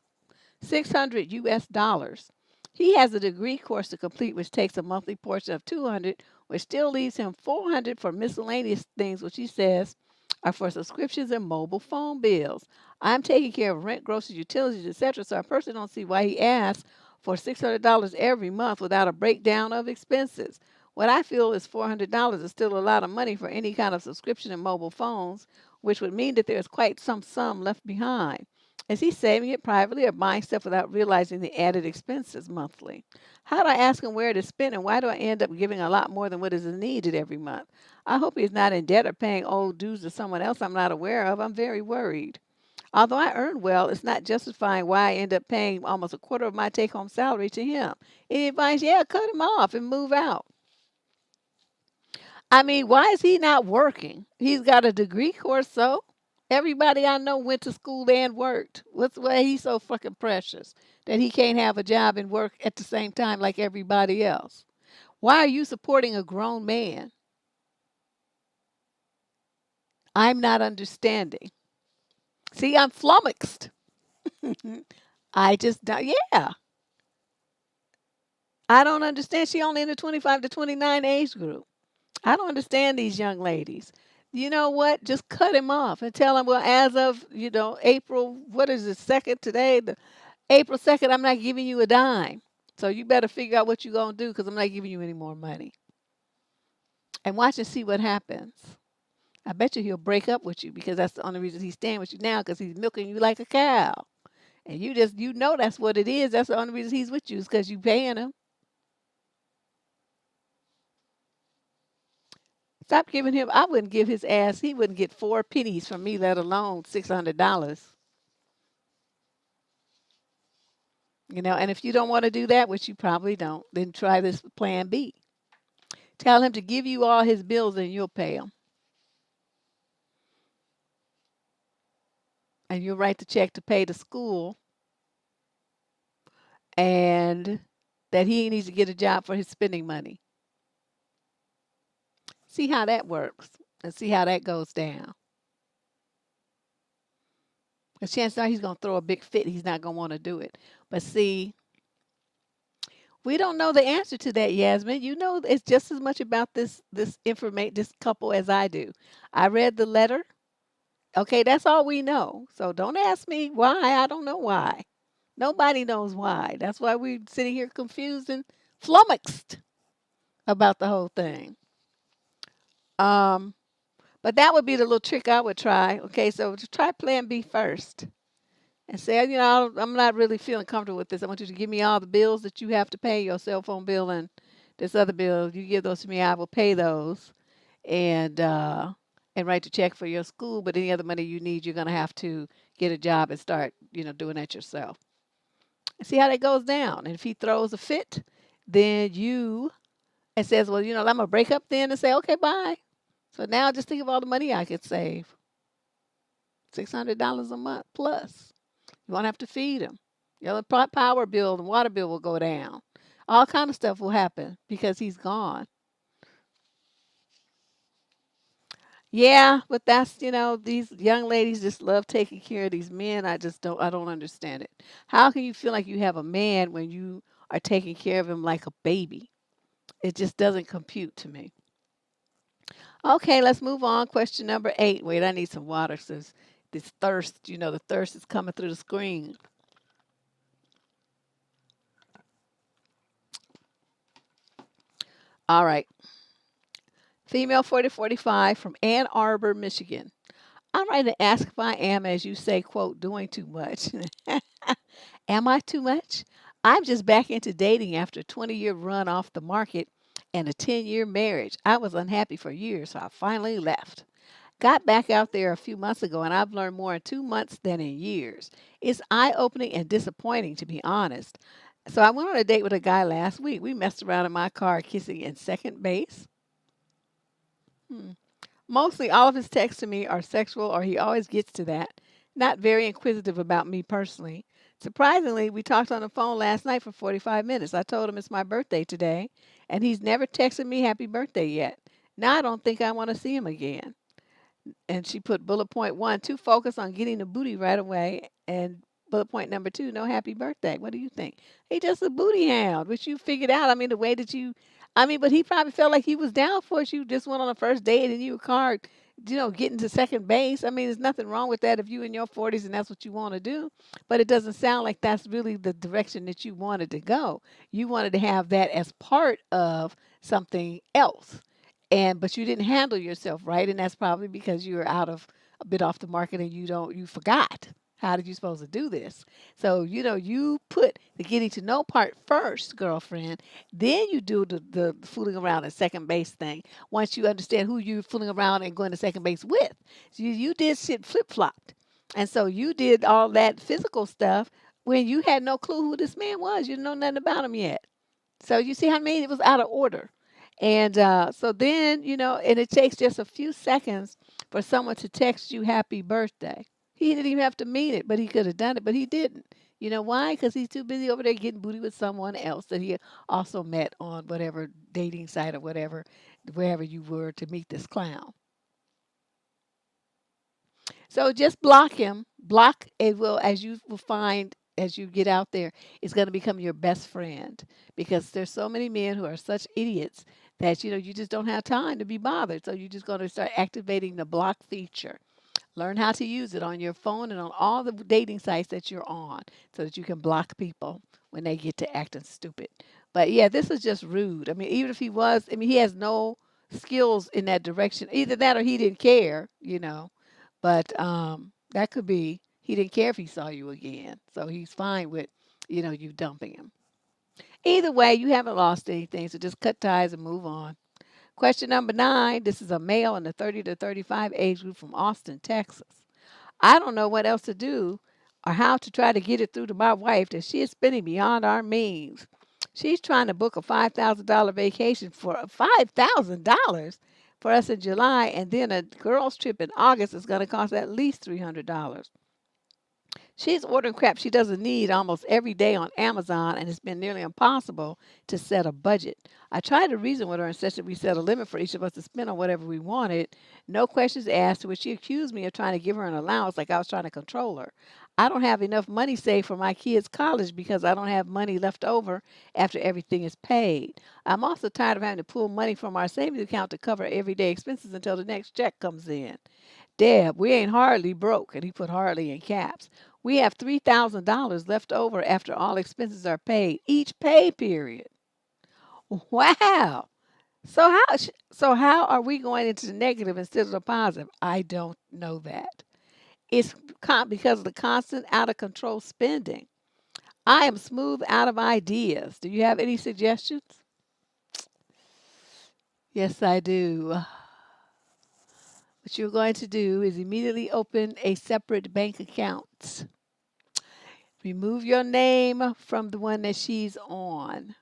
600 US dollars. He has a degree course to complete, which takes a monthly portion of 200, which still leaves him 400 for miscellaneous things, which he says are for subscriptions and mobile phone bills. I'm taking care of rent, groceries, utilities, etc. So I personally don't see why he asks for $600 every month without a breakdown of expenses. What I feel is $400 is still a lot of money for any kind of subscription and mobile phones, which would mean that there's quite some sum left behind. Is he saving it privately or buying stuff without realizing the added expenses monthly? How do I ask him where to spend and why do I end up giving a lot more than what is needed every month? I hope he's not in debt or paying old dues to someone else I'm not aware of. I'm very worried. Although I earn well, it's not justifying why I end up paying almost a quarter of my take home salary to him. Any advice? Yeah, cut him off and move out. I mean, why is he not working? He's got a degree course, so everybody I know went to school and worked. What's why he's so fucking precious that he can't have a job and work at the same time like everybody else? Why are you supporting a grown man? I'm not understanding. See, I'm flummoxed. I just don't, yeah. I don't understand. She only in the 25 to 29 age group. I don't understand these young ladies. You know what? Just cut him off and tell him, well, as of, April, what is it, 2nd today? The April 2nd, I'm not giving you a dime. So you better figure out what you're going to do because I'm not giving you any more money. And watch and see what happens. I bet you he'll break up with you because that's the only reason he's staying with you now because he's milking you like a cow. And you know that's what it is. That's the only reason he's with you is because you paying him. Stop giving him. I wouldn't give his ass. He wouldn't get 4 pennies from me, let alone $600. And if you don't want to do that, which you probably don't, then try this plan B. Tell him to give you all his bills and you'll pay him. And you'll write the check to pay the school. And that he needs to get a job for his spending money. See how that works and see how that goes down. The chances are he's going to throw a big fit. He's not going to want to do it. But see, we don't know the answer to that, Yasmin. You know, it's just as much about this couple as I do. I read the letter. Okay, that's all we know. So don't ask me why. I don't know why. Nobody knows why. That's why we're sitting here confused and flummoxed about the whole thing. Um, but that would be the little trick I would try. Okay, so just try plan B first and say, I'm not really feeling comfortable with this. I want you to give me all the bills that you have to pay, your cell phone bill and this other bill. You give those to me, I will pay those and write the check for your school. But any other money you need, you're gonna have to get a job and start, doing that yourself. And see how that goes down. And if he throws a fit, then you and says, well, I'm gonna break up then and say, okay, bye. So now just think of all the money I could save. $600 a month plus. You won't have to feed him. The power bill and water bill will go down. All kind of stuff will happen because he's gone. Yeah, but that's, these young ladies just love taking care of these men. I don't understand it. How can you feel like you have a man when you are taking care of him like a baby? It just doesn't compute to me. Okay, let's move on. Question number 8. Wait, I need some water since this thirst, the thirst is coming through the screen. All right. Female 4045 from Ann Arbor, Michigan. I'm ready to ask if I am, as you say, quote, doing too much. Am I too much? I'm just back into dating after a 20-year run off the market and a 10-year marriage. I was unhappy for years, so I finally left. Got back out there a few months ago, and I've learned more in 2 months than in years. It's eye-opening and disappointing, to be honest. So I went on a date with a guy last week. We messed around in my car, kissing in second base. Hmm. Mostly all of his texts to me are sexual, or he always gets to that. Not very inquisitive about me personally. Surprisingly, we talked on the phone last night for 45 minutes. I told him it's my birthday today, and he's never texted me happy birthday yet. Now I don't think I want to see him again. And she put bullet point 1, too focused on getting the booty right away. And bullet point number 2, no happy birthday. What do you think? He just a booty hound, which you figured out. I mean, the way that but he probably felt like he was down for it. You just went on a first date and you were card, getting to second base. I mean, there's nothing wrong with that if you in your 40s and that's what you want to do. But it doesn't sound like that's really the direction that you wanted to go. You wanted to have that as part of something else. But you didn't handle yourself right, and that's probably because you were a bit off the market and you forgot. How did you supposed to do this? So, you put the getting to know part first, girlfriend. Then you do the fooling around and second base thing. Once you understand who you're fooling around and going to second base with. So you did shit flip-flopped. And so you did all that physical stuff when you had no clue who this man was. You didn't know nothing about him yet. So you see how I mean? It was out of order. And so then, and it takes just a few seconds for someone to text you happy birthday. He didn't even have to mean it, but he could have done it, but he didn't. You know why? Because he's too busy over there getting booty with someone else that he also met on whatever dating site or whatever, wherever you were to meet this clown. So just block him. Block it will, as you will find as you get out there, it's going to become your best friend because there's so many men who are such idiots that you just don't have time to be bothered. So you're just going to start activating the block feature. Learn how to use it on your phone and on all the dating sites that you're on so that you can block people when they get to acting stupid. But yeah, this is just rude. I mean, even if he was, he has no skills in that direction. Either that or he didn't care. But that could be he didn't care if he saw you again. So he's fine with, you dumping him. Either way, you haven't lost anything. So just cut ties and move on. Question number 9. This is a male in the 30 to 35 age group from Austin, Texas. I don't know what else to do or how to try to get it through to my wife that she is spending beyond our means. She's trying to book a $5,000 vacation for $5,000 for us in July, and then a girls' trip in August is going to cost at least $300. She's ordering crap she doesn't need almost every day on Amazon, and it's been nearly impossible to set a budget. I tried to reason with her and suggested we set a limit for each of us to spend on whatever we wanted. No questions asked, to which she accused me of trying to give her an allowance like I was trying to control her. I don't have enough money saved for my kids' college because I don't have money left over after everything is paid. I'm also tired of having to pull money from our savings account to cover everyday expenses until the next check comes in. Deb, we ain't hardly broke, and he put hardly in caps. We have $3,000 left over after all expenses are paid, each pay period. Wow. So how are we going into the negative instead of the positive? I don't know that. It's because of the constant out of control spending. I am smooth out of ideas. Do you have any suggestions? Yes, I do. What you're going to do is immediately open a separate bank account. Remove your name from the one that she's on.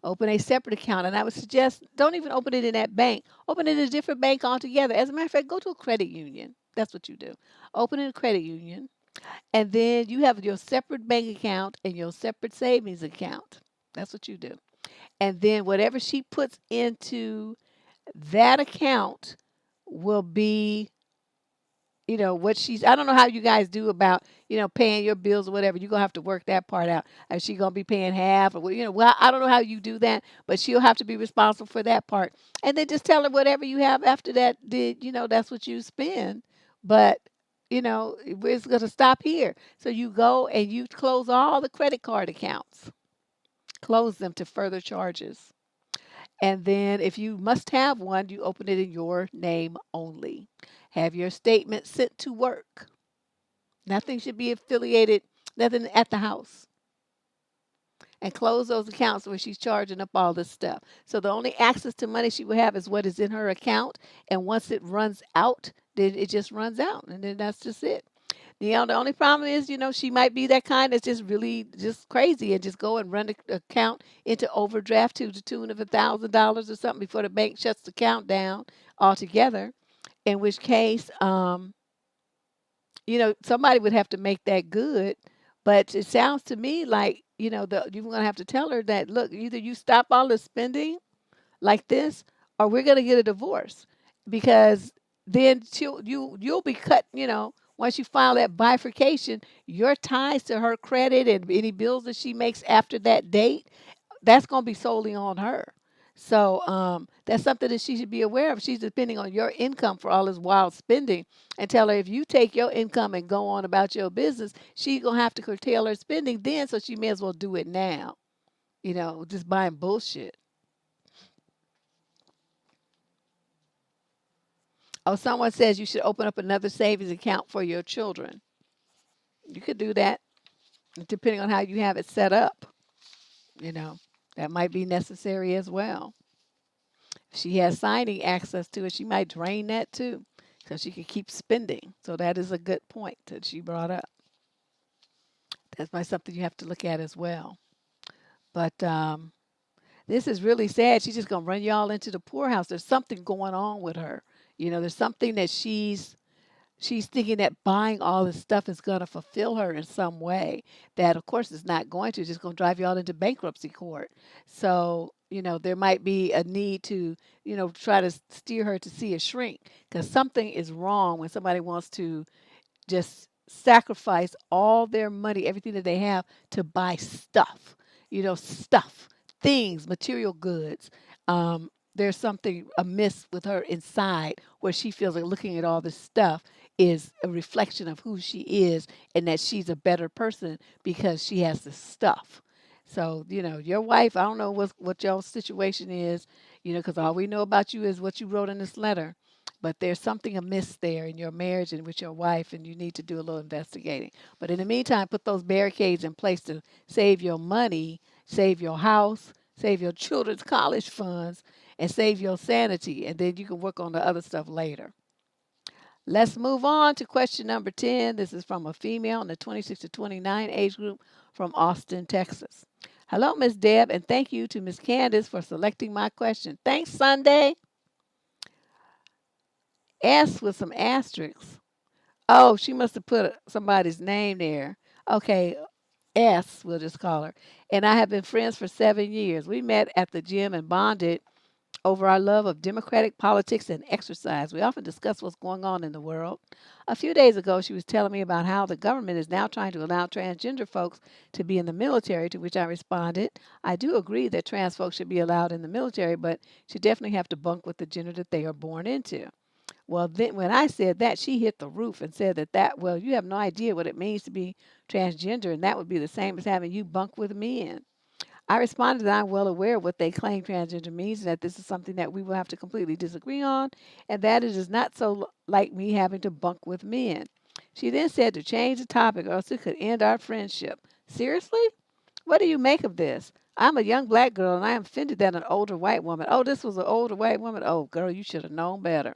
Open a separate account. And I would suggest don't even open it in that bank. Open it in a different bank altogether. As a matter of fact, go to a credit union. That's what you do. Open in a credit union. And then you have your separate bank account and your separate savings account. That's what you do. And then whatever she puts into that account will be, what I don't know how you guys do about, paying your bills or whatever. You're going to have to work that part out. Is she going to be paying half or, well, I don't know how you do that, but she'll have to be responsible for that part. And then just tell her whatever you have after that, that's what you spend. But, it's going to stop here. So you go and you close all the credit card accounts, close them to further charges. And then if you must have one, you open it in your name only. Have your statement sent to work. Nothing should be affiliated, nothing at the house. And close those accounts where she's charging up all this stuff. So the only access to money she will have is what is in her account. And once it runs out, then it just runs out. And then that's just it. The only problem is, she might be that kind that's just really just crazy and just go and run the account into overdraft to the tune of $1,000 or something before the bank shuts the account down altogether. In which case, somebody would have to make that good. But it sounds to me like, you're going to have to tell her that, look, either you stop all the spending like this, or we're going to get a divorce, because then you'll be cut. Once you file that bifurcation, your ties to her credit and any bills that she makes after that date, that's going to be solely on her. So that's something that she should be aware of. She's depending on your income for all this wild spending, and tell her if you take your income and go on about your business, she's going to have to curtail her spending then, so she may as well do it now. Just buying bullshit. Oh, someone says you should open up another savings account for your children. You could do that, depending on how you have it set up. You know, that might be necessary as well. If she has signing access to it, she might drain that too, so she can keep spending. So that is a good point that she brought up. That's might something you have to look at as well. But this is really sad. She's just gonna run y'all into the poorhouse. There's something going on with her. There's something that she's thinking that buying all this stuff is going to fulfill her in some way, that of course is not going to. It's just going to drive you all into bankruptcy court. So there might be a need to try to steer her to see a shrink, because something is wrong when somebody wants to just sacrifice all their money, everything that they have, to buy stuff, stuff, things, material goods. There's something amiss with her inside, where she feels like looking at all this stuff is a reflection of who she is, and that she's a better person because she has the stuff. So, your wife, I don't know what your situation is, because all we know about you is what you wrote in this letter. But there's something amiss there in your marriage and with your wife, and you need to do a little investigating. But in the meantime, put those barricades in place to save your money, save your house, save your children's college funds, and save your sanity. And then you can work on the other stuff later. Let's move on to question number 10. This is from a female in the 26 to 29 age group from Austin, Texas. Hello, Miss Deb, and thank you to Miss Candace for selecting my question. Thanks, Sunday. S with some asterisks. Oh, she must have put somebody's name there. Okay, S, we'll just call her. And I have been friends for 7 years. We met at the gym and bonded over our love of democratic politics and exercise. We often discuss what's going on in the world. A few days ago, she was telling me about how the government is now trying to allow transgender folks to be in the military, to which I responded, I do agree that trans folks should be allowed in the military, but should definitely have to bunk with the gender that they are born into. Well, then when I said that, she hit the roof and said well, you have no idea what it means to be transgender, and that would be the same as having you bunk with men. I responded that I'm well aware of what they claim transgender means and that this is something that we will have to completely disagree on, and that it is not so like me having to bunk with men. She then said to change the topic or else it could end our friendship. Seriously? What do you make of this? I'm a young black girl and I am offended that an older white woman, oh, this was an older white woman. Oh, girl, you should have known better,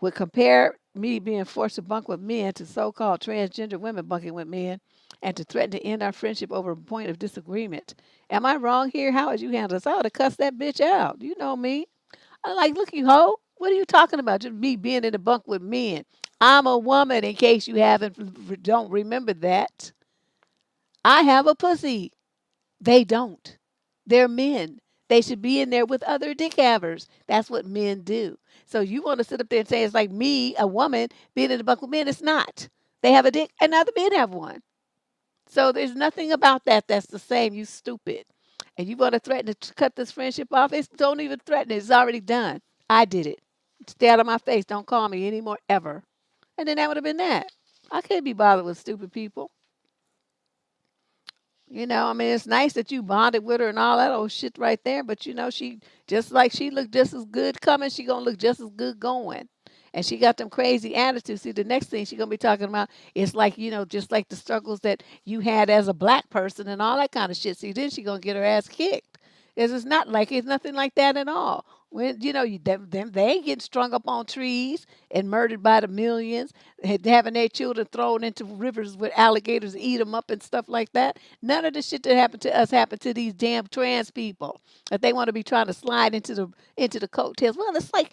would compare me being forced to bunk with men to so-called transgender women bunking with men and to threaten to end our friendship over a point of disagreement. Am I wrong here? How would you handle this? I would have cussed that bitch out. You know me. I'm like, look, you hoe. What are you talking about? Just me being in the bunk with men. I'm a woman, in case you don't remember that. I have a pussy. They don't. They're men. They should be in there with other dick havers. That's what men do. So you want to sit up there and say it's like me, a woman, being in the bunk with men. It's not. They have a dick and other men have one. So there's nothing about that that's the same. You stupid. And you want to threaten to cut this friendship off? Don't even threaten it. It's already done. I did it. Stay out of my face. Don't call me anymore ever. And then that would have been that. I can't be bothered with stupid people. I mean, it's nice that you bonded with her and all that old shit right there, but she just like she looked just as good coming, she gonna look just as good going. And she got them crazy attitudes. See, the next thing she gonna be talking about is like, just like the struggles that you had as a black person and all that kind of shit. See, then she gonna get her ass kicked. It's nothing like that at all. When them they ain't getting strung up on trees and murdered by the millions, having their children thrown into rivers with alligators eat them up and stuff like that. None of the shit that happened to us happened to these damn trans people that they want to be trying to slide into the coattails. Well, it's like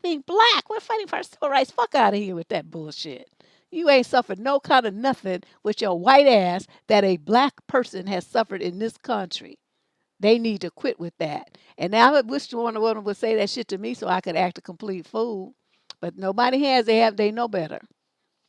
being black. We're fighting for our civil rights. Fuck out of here with that bullshit. You ain't suffered no kind of nothing with your white ass that a black person has suffered in this country. They need to quit with that. And now I wish one of them would say that shit to me so I could act a complete fool. But nobody has. They know better.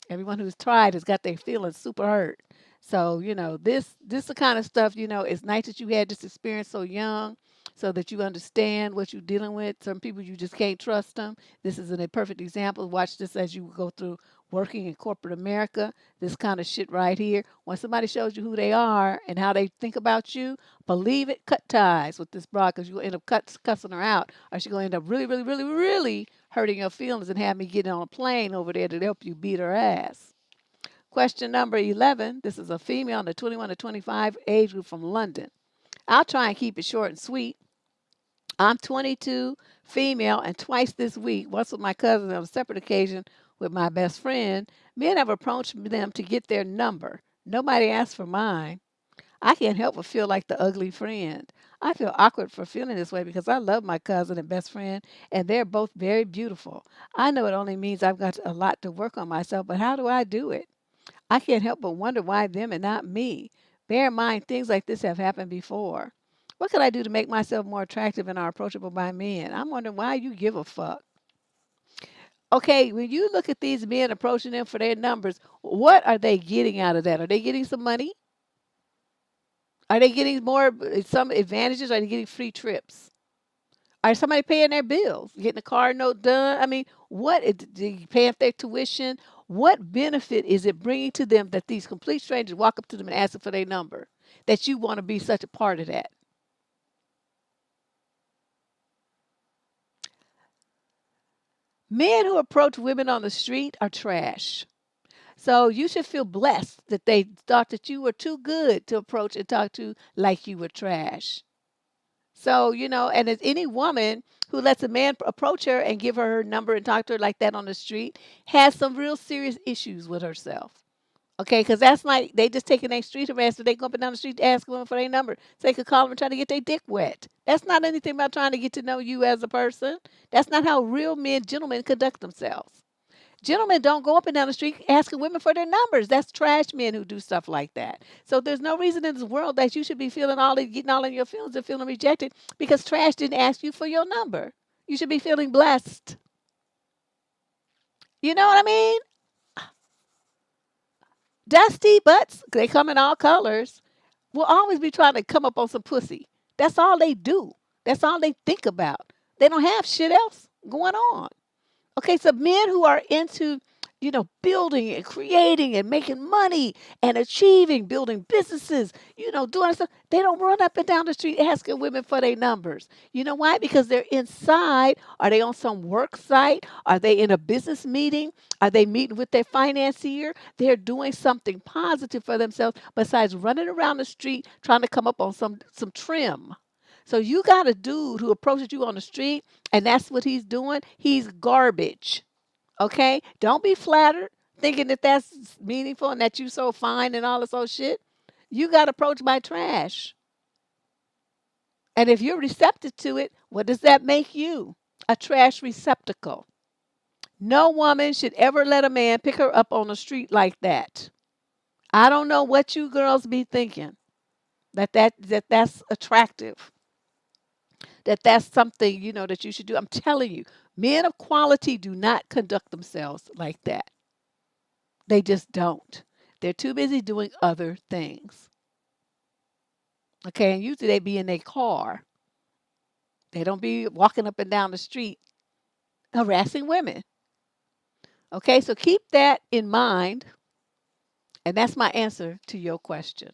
Everyone who's tried has got their feelings super hurt. So, this the kind of stuff, it's nice that you had this experience so young so that you understand what you're dealing with. Some people you just can't trust them. This is a perfect example. Watch this as you go through working in corporate America. This kind of shit right here. When somebody shows you who they are and how they think about you, believe it, cut ties with this broad because you'll end up cussing her out, or she's going to end up really, really, really, really hurting your feelings and have me get on a plane over there to help you beat her ass. Question number 11. This is a female in the 21 to 25 age group from London. I'll try and keep it short and sweet. I'm 22, female, and twice this week, once with my cousin on a separate occasion with my best friend, men have approached them to get their number. Nobody asked for mine. I can't help but feel like the ugly friend. I feel awkward for feeling this way because I love my cousin and best friend, and they're both very beautiful. I know it only means I've got a lot to work on myself, but how do I do it? I can't help but wonder why them and not me. Bear in mind, things like this have happened before. What could I do to make myself more attractive and or approachable by men? I'm wondering why you give a fuck. Okay, when you look at these men approaching them for their numbers, what are they getting out of that? Are they getting some money? Are they getting some advantages? Are they getting free trips? Are somebody paying their bills, getting a car note done? I mean, do you pay off their tuition? What benefit is it bringing to them that these complete strangers walk up to them and ask them for their number? That you want to be such a part of that? Men who approach women on the street are trash. So you should feel blessed that they thought that you were too good to approach and talk to like you were trash. So, and as any woman who lets a man approach her and give her her number and talk to her like that on the street has some real serious issues with herself. Okay, because that's like they just taking their street harassment. They go up and down the street to ask women for their number so they could call them and try to get their dick wet. That's not anything about trying to get to know you as a person. That's not how real men, gentlemen conduct themselves. Gentlemen don't go up and down the street asking women for their numbers. That's trash men who do stuff like that. So there's no reason in this world that you should be feeling getting all in your feelings and feeling rejected because trash didn't ask you for your number. You should be feeling blessed. You know what I mean? Dusty butts, they come in all colors, will always be trying to come up on some pussy. That's all they do. That's all they think about. They don't have shit else going on. Okay, so men who are into, building and creating and making money and achieving, building businesses, doing stuff, they don't run up and down the street asking women for their numbers. You know why? Because they're inside. Are they on some work site? Are they in a business meeting? Are they meeting with their financier? They're doing something positive for themselves besides running around the street trying to come up on some trim. So you got a dude who approaches you on the street and that's what he's doing. He's garbage. Okay? Don't be flattered thinking that that's meaningful and that you so fine and all this old shit. You got approached by trash. And if you're receptive to it, what does that make you? A trash receptacle. No woman should ever let a man pick her up on the street like that. I don't know what you girls be thinking that's attractive. That's something that you should do. I'm telling you, men of quality do not conduct themselves like that. They just don't. They're too busy doing other things. Okay, and usually they be in their car. They don't be walking up and down the street harassing women. Okay, so keep that in mind, and that's my answer to your question.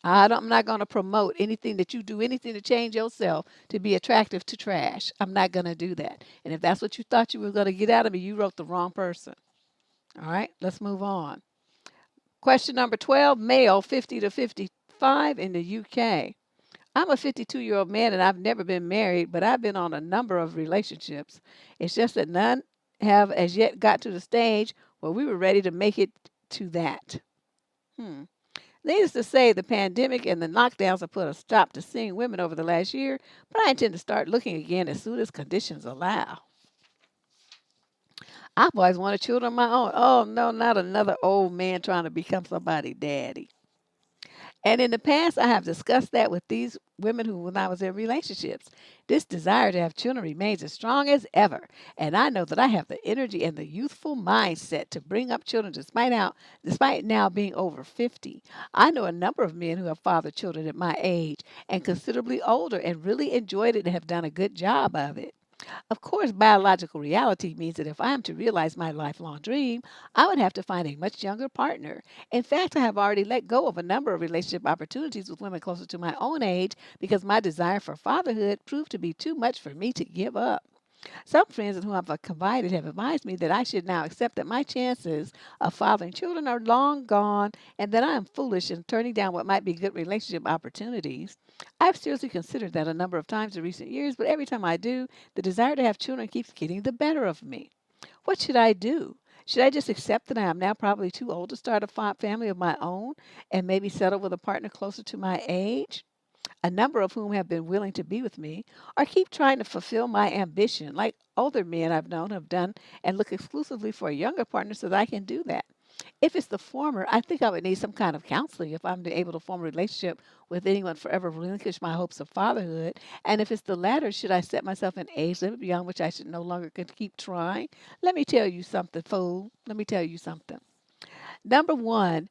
I'm not going to promote anything that you do, anything to change yourself to be attractive to trash. I'm not going to do that. And if that's what you thought you were going to get out of me, you wrote the wrong person. All right, let's move on. Question number 12, male 50 to 55 in the UK. I'm a 52-year-old man and I've never been married, but I've been on a number of relationships. It's just that none have as yet got to the stage where we were ready to make it to that. Hmm. Needless to say, the pandemic and the lockdowns have put a stop to seeing women over the last year, but I intend to start looking again as soon as conditions allow. I've always wanted children of my own. Oh, no, not another old man trying to become somebody's daddy. And in the past, I have discussed that with these women who, when I was in relationships, this desire to have children remains as strong as ever. And I know that I have the energy and the youthful mindset to bring up children despite now being over 50. I know a number of men who have fathered children at my age and considerably older and really enjoyed it and have done a good job of it. Of course, biological reality means that if I am to realize my lifelong dream, I would have to find a much younger partner. In fact, I have already let go of a number of relationship opportunities with women closer to my own age because my desire for fatherhood proved to be too much for me to give up. Some friends in whom I've confided have advised me that I should now accept that my chances of fathering children are long gone and that I am foolish in turning down what might be good relationship opportunities. I've seriously considered that a number of times in recent years, but every time I do, the desire to have children keeps getting the better of me. What should I do? Should I just accept that I am now probably too old to start a family of my own and maybe settle with a partner closer to my age? A number of whom have been willing to be with me, or keep trying to fulfill my ambition, like older men I've known have done, and look exclusively for a younger partner so that I can do that. If it's the former, I think I would need some kind of counseling if I'm able to form a relationship with anyone forever relinquish my hopes of fatherhood. And if it's the latter, should I set myself an age limit beyond which I should no longer could keep trying? Let me tell you something, fool. Let me tell you something. Number one,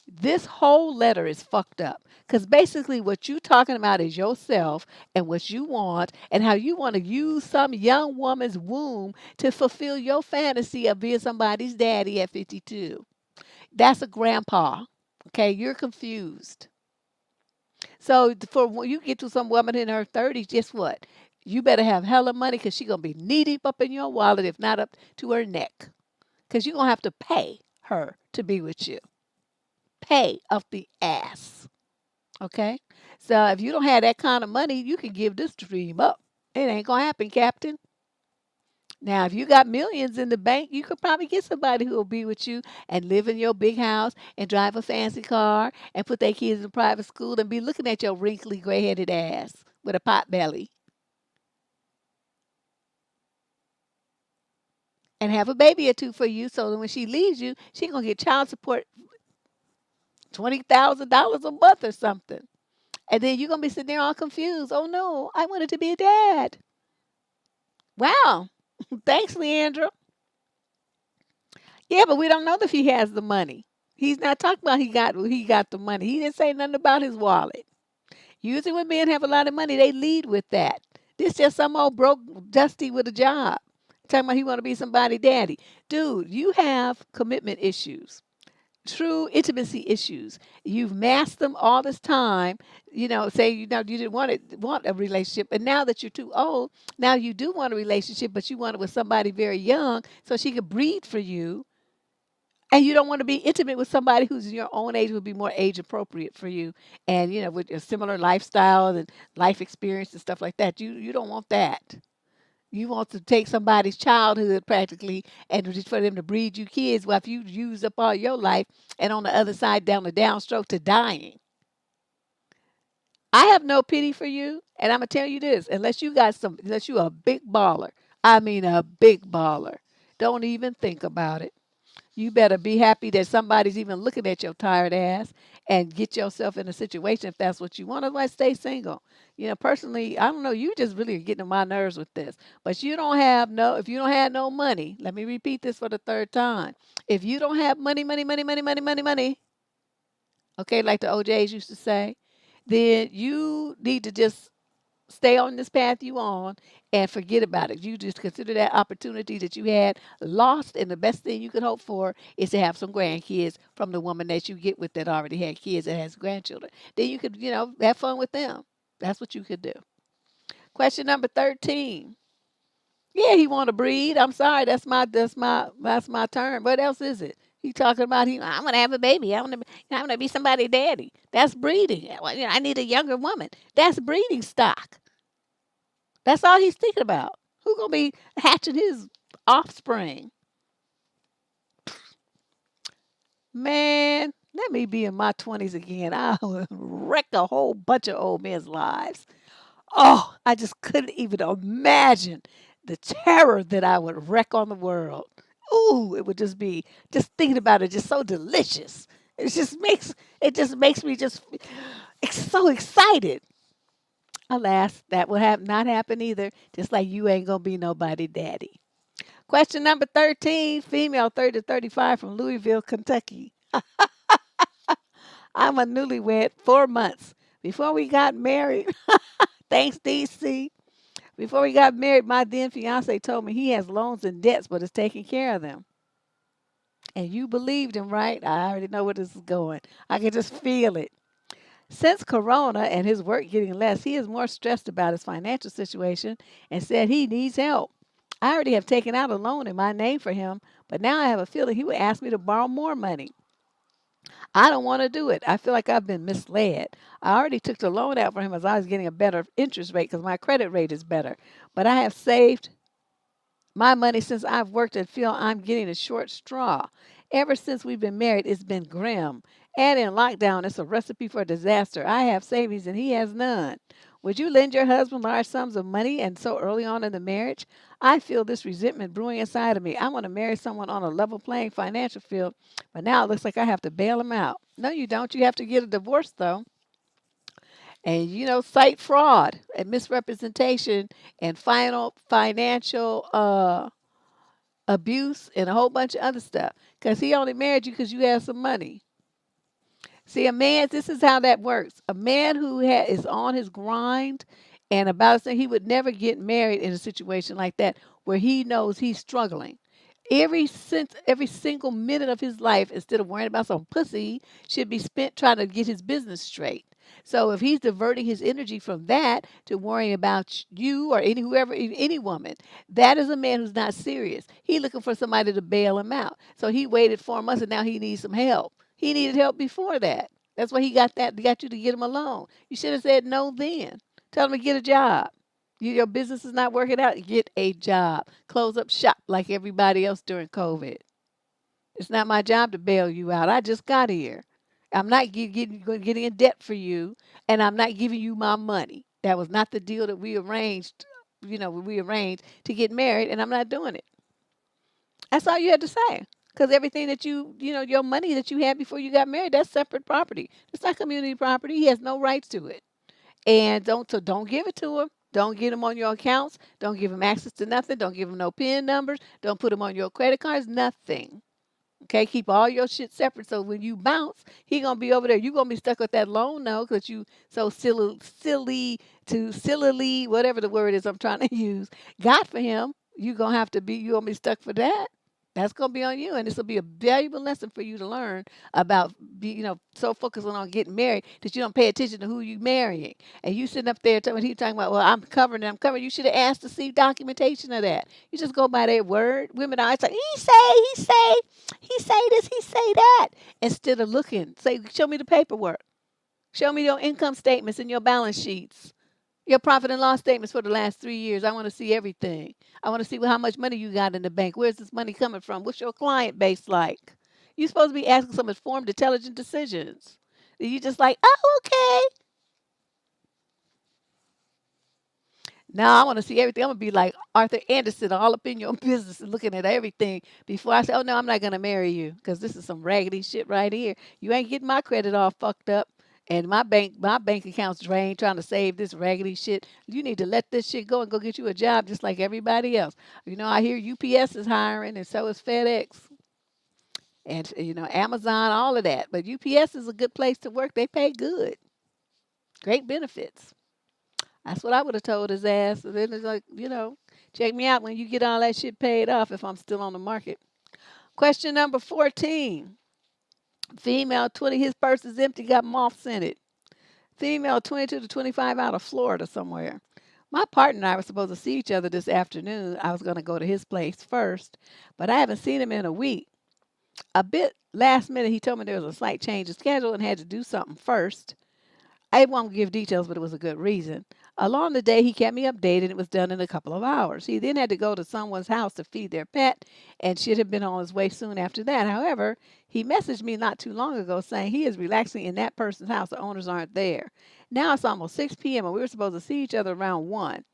this whole letter is fucked up because basically what you talking about is yourself and what you want and how you want to use some young woman's womb to fulfill your fantasy of being somebody's daddy at 52. That's a grandpa. Okay, you're confused. So for when you get to some woman in her 30s, guess what? You better have hella money because she's going to be knee deep up in your wallet, if not up to her neck. Because you're going to have to pay her to be with you. Pay up the ass. Okay? So if you don't have that kind of money, you can give this dream up. It ain't going to happen, Captain. Now, if you got millions in the bank, you could probably get somebody who will be with you and live in your big house and drive a fancy car and put their kids in private school and be looking at your wrinkly, gray-headed ass with a pot belly. and have a baby or two for you, so that when she leaves you, she gonna get child support $20,000 a month or something. And then you're gonna be sitting there all confused. Oh no, I wanted to be a dad. Wow. Thanks, Leandra. Yeah, but we don't know if he has the money. He's not talking about he got the money. He didn't say nothing about his wallet. Usually when men have a lot of money, they lead with that. This just some old broke dusty with a job. Talking about he want to be somebody daddy. Dude, you have commitment issues. True intimacy issues. You've masked them all this time. Say you didn't want a relationship, and now that you're too old, now you do want a relationship, but you want it with somebody very young, so she could breed for you. And you don't want to be intimate with somebody who's your own age, would be more age appropriate for you, and with a similar lifestyle and life experience and stuff like that. You don't want that. You want to take somebody's childhood practically and just for them to breed you kids. Well, if you use up all your life and on the other side down the downstroke to dying. I have no pity for you. And I'm gonna tell you this, unless you a big baller. I mean a big baller. Don't even think about it. You better be happy that somebody's even looking at your tired ass and get yourself in a situation if that's what you want. Otherwise, stay single. Personally, I don't know. You just really are getting on my nerves with this. But if you don't have no money, let me repeat this for the third time. If you don't have money, money, money, money, money, money, money, okay, like the OJs used to say, then you need to just stay on this path you on and forget about it. You just consider that opportunity that you had lost, and the best thing you could hope for is to have some grandkids from the woman that you get with that already had kids and has grandchildren. Then you could, have fun with them. That's what you could do. Question number 13. Yeah, he want to breed. I'm sorry, that's my term. What else is it? He talking about I want to have a baby. I want to be somebody's daddy. That's breeding. Well, I need a younger woman. That's breeding stock. That's all he's thinking about. Who gonna be hatching his offspring? Man, let me be in my 20s again. I would wreck a whole bunch of old men's lives. Oh, I just couldn't even imagine the terror that I would wreck on the world. Ooh, it would just be just thinking about it just so delicious. It just makes me just so excited. Alas, that will have not happen either. Just like you ain't gonna be nobody daddy. Question number 13, female 30 to 35 from Louisville, Kentucky. I'm a newlywed, 4 months. Before we got married, thanks DC. Before we got married, my then fiance told me he has loans and debts, but is taking care of them. And you believed him, right? I already know where this is going. I can just feel it. Since Corona and his work getting less, he is more stressed about his financial situation and said he needs help. I already have taken out a loan in my name for him, but now I have a feeling he would ask me to borrow more money. I don't want to do it. I feel like I've been misled. I already took the loan out for him as I was getting a better interest rate because my credit rate is better. But I have saved my money since I've worked and feel I'm getting a short straw. Ever since we've been married, it's been grim. And in lockdown, it's a recipe for disaster. I have savings and he has none. Would you lend your husband large sums of money and so early on in the marriage? I feel this resentment brewing inside of me. I want to marry someone on a level playing financial field, but now it looks like I have to bail him out. No, you don't. You have to get a divorce, though. And cite fraud and misrepresentation and final financial abuse and a whole bunch of other stuff. Because he only married you because you had some money. See, this is how that works. A man who is on his grind and about to say he would never get married in a situation like that where he knows he's struggling. Every single minute of his life, instead of worrying about some pussy, should be spent trying to get his business straight. So if he's diverting his energy from that to worrying about you or any woman, that is a man who's not serious. He's looking for somebody to bail him out. So he waited 4 months and now he needs some help. He needed help before that. That's why he got you to get him a loan. You should have said no then. Tell him to get a job. Your business is not working out. Get a job. Close up shop like everybody else during COVID. It's not my job to bail you out. I just got here. I'm not getting in debt for you, and I'm not giving you my money. That was not the deal that we arranged. We arranged to get married, and I'm not doing it. That's all you had to say. Because everything that your money that you had before you got married, that's separate property. It's not community property. He has no rights to it. And don't give it to him. Don't get him on your accounts. Don't give him access to nothing. Don't give him no PIN numbers. Don't put him on your credit cards. Nothing. Okay, keep all your shit separate. So when you bounce, he gonna be over there. You gonna be stuck with that loan now because you so sillily, whatever the word is I'm trying to use. Got for him. You gonna be stuck for that. That's gonna be on you, and this will be a valuable lesson for you to learn about. So focusing on getting married that you don't pay attention to who you marrying, and you sitting up there talking. He talking about, well, I'm covering it. I'm covering. You should have asked to see documentation of that. You just go by their word. Women are always like, he say this, he say that. Instead of looking, say, show me the paperwork. Show me your income statements and your balance sheets. Your profit and loss statements for the last 3 years. I want to see everything. I want to see how much money you got in the bank. Where's this money coming from? What's your client base like? You're supposed to be asking some informed, intelligent decisions. You just like, oh, okay. Now I want to see everything. I'm gonna be like Arthur Anderson, all up in your business and looking at everything before I say, "Oh no, I'm not gonna marry you," because this is some raggedy shit right here. You ain't getting my credit all fucked up, and my bank account's drained trying to save this raggedy shit. You need to let this shit go and go get you a job just like everybody else. I hear UPS is hiring, and so is FedEx, and Amazon, all of that. But UPS is a good place to work. They pay good, great benefits. That's what I would have told his ass. And then it's like, check me out when you get all that shit paid off if I'm still on the market. Question number 14. Female 20, his purse is empty, got moths in it. Female 22 to 25 out of Florida somewhere. My partner and I were supposed to see each other this afternoon. I was going to go to his place first, but I haven't seen him in a week. A bit last minute, he told me there was a slight change of schedule and had to do something first. I won't give details, but it was a good reason. Along the day, he kept me updated. It was done in a couple of hours. He then had to go to someone's house to feed their pet and should have been on his way soon after that. However, he messaged me not too long ago saying he is relaxing in that person's house. The owners aren't there. Now it's almost 6 p.m. and we were supposed to see each other around 1.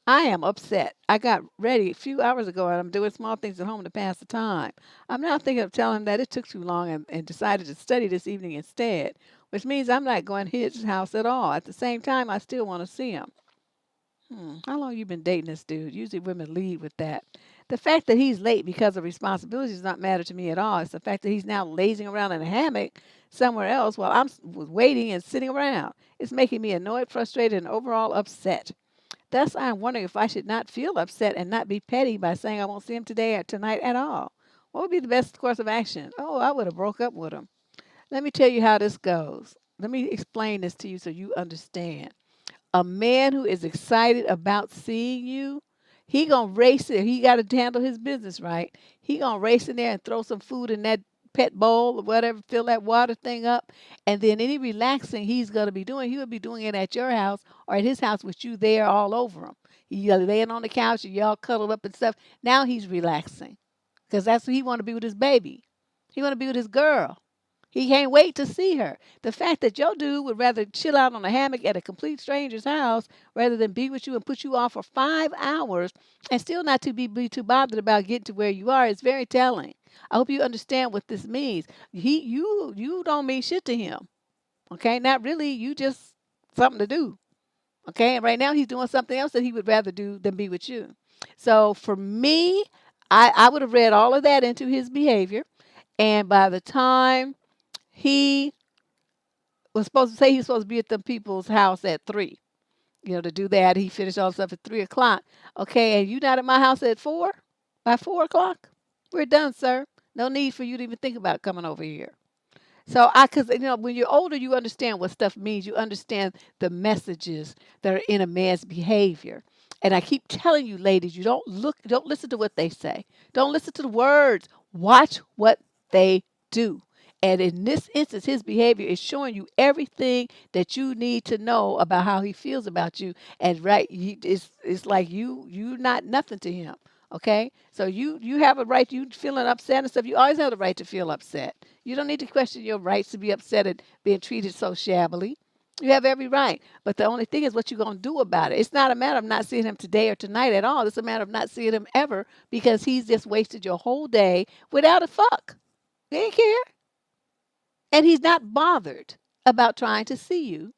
I am upset. I got ready a few hours ago and I'm doing small things at home to pass the time. I'm now thinking of telling him that it took too long and decided to study this evening instead, which means I'm not going to his house at all. At the same time, I still want to see him. How long you been dating this dude? Usually women lead with that. The fact that he's late because of responsibilities does not matter to me at all. It's the fact that he's now lazing around in a hammock somewhere else while waiting and sitting around. It's making me annoyed, frustrated, and overall upset. Thus, I am wondering if I should not feel upset and not be petty by saying I won't see him today or tonight at all. What would be the best course of action? Oh, I would have broke up with him. Let me tell you how this goes. Let me explain this to you so you understand. A man who is excited about seeing you, he gonna race it. He got to handle his business right. He gonna race in there and throw some food in that pet bowl or whatever, fill that water thing up, and then any relaxing he's gonna be doing, he would be doing it at your house or at his house with you there all over him. He laying on the couch and y'all cuddled up and stuff. Now he's relaxing because that's what he want to be with his baby. He want to be with his girl. He can't wait to see her. The fact that your dude would rather chill out on a hammock at a complete stranger's house rather than be with you and put you off for 5 hours and still not to be too bothered about getting to where you are is very telling. I hope you understand what this means. You don't mean shit to him. Okay, not really. You just something to do. Okay, and right now he's doing something else that he would rather do than be with you. So for me, I would have read all of that into his behavior, and by the time he was supposed to say he was supposed to be at the people's house at 3. To do that, he finished all the stuff at 3 o'clock. Okay, and you not at my house at 4? By 4 o'clock? We're done, sir. No need for you to even think about coming over here. So because when you're older, you understand what stuff means. You understand the messages that are in a man's behavior. And I keep telling you, ladies, don't listen to what they say. Don't listen to the words. Watch what they do. And in this instance, his behavior is showing you everything that you need to know about how he feels about you. And right, it's like you're not nothing to him. Okay, so you have a right. You feeling upset and stuff. You always have the right to feel upset. You don't need to question your rights to be upset at being treated so shabbily. You have every right. But the only thing is what you're going to do about it. It's not a matter of not seeing him today or tonight at all. It's a matter of not seeing him ever because he's just wasted your whole day without a fuck. He ain't care. And he's not bothered about trying to see you.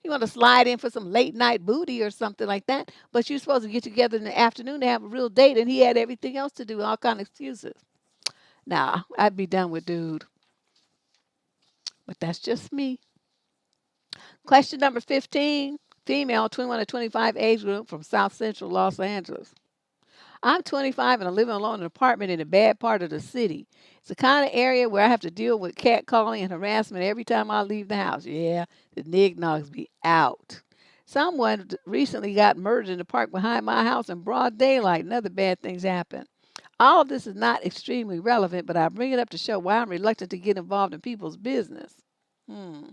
You want to slide in for some late night booty or something like that, but you're supposed to get together in the afternoon to have a real date, and he had everything else to do, all kind of excuses. Nah, I'd be done with dude, but that's just me. Question number 15, female, 21 to 25 age group from South Central Los Angeles. I'm 25 and I'm living alone in an apartment in a bad part of the city. It's the kind of area where I have to deal with catcalling and harassment every time I leave the house. Yeah, the nignogs be out. Someone recently got murdered in the park behind my house in broad daylight, and other bad things happened. All of this is not extremely relevant, but I bring it up to show why I'm reluctant to get involved in people's business. Hmm.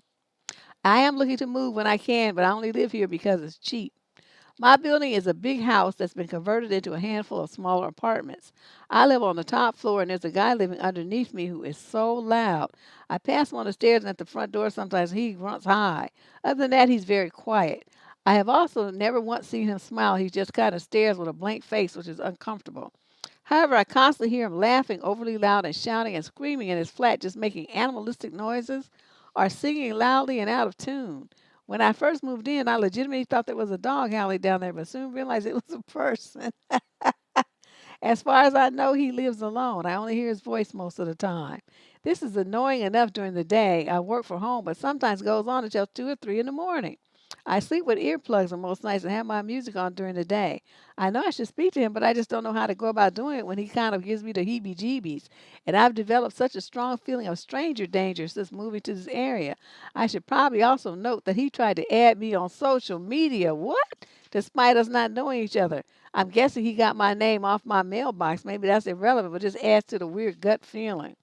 I am looking to move when I can, but I only live here because it's cheap. My building is a big house that's been converted into a handful of smaller apartments. I live on the top floor, and there's a guy living underneath me who is so loud. I pass him on the stairs and at the front door sometimes. He runs high. Other than that, he's very quiet. I have also never once seen him smile. He just kind of stares with a blank face, which is uncomfortable. However, I constantly hear him laughing overly loud and shouting and screaming in his flat, just making animalistic noises or singing loudly and out of tune. When I first moved in, I legitimately thought there was a dog howling down there, but soon realized it was a person. As far as I know, he lives alone. I only hear his voice most of the time. This is annoying enough during the day. I work from home, but sometimes goes on until 2 or 3 in the morning. I sleep with earplugs on most nights and have my music on during the day. I know I should speak to him, but I just don't know how to go about doing it when he kind of gives me the heebie jeebies. And I've developed such a strong feeling of stranger danger since moving to this area. I should probably also note that he tried to add me on social media. What? Despite us not knowing each other. I'm guessing he got my name off my mailbox. Maybe that's irrelevant, but just adds to the weird gut feeling.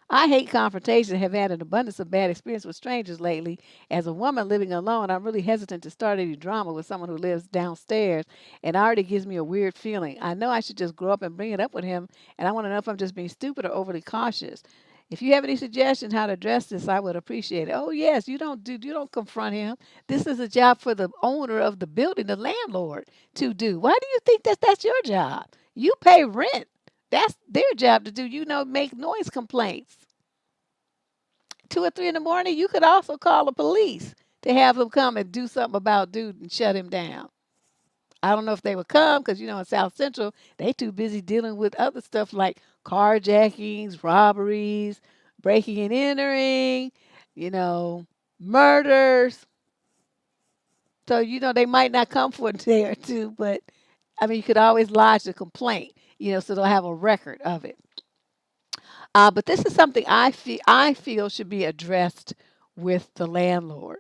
I hate confrontation and have had an abundance of bad experience with strangers lately. As a woman living alone, I'm really hesitant to start any drama with someone who lives downstairs, and already gives me a weird feeling. I know I should just grow up and bring it up with him, and I want to know if I'm just being stupid or overly cautious. If you have any suggestions how to address this, I would appreciate it. Oh yes, you don't confront him. This is a job for the owner of the building, the landlord, to do. Why do you think that's your job? You pay rent. That's their job to do. Make noise complaints. 2 or 3 in the morning, you could also call the police to have them come and do something about dude and shut him down. I don't know if they would come because in South Central they too busy dealing with other stuff like carjackings, robberies, breaking and entering, you know, murders. So they might not come for a day or two, but I mean you could always lodge a complaint, so they'll have a record of it. But this is something I feel should be addressed with the landlord.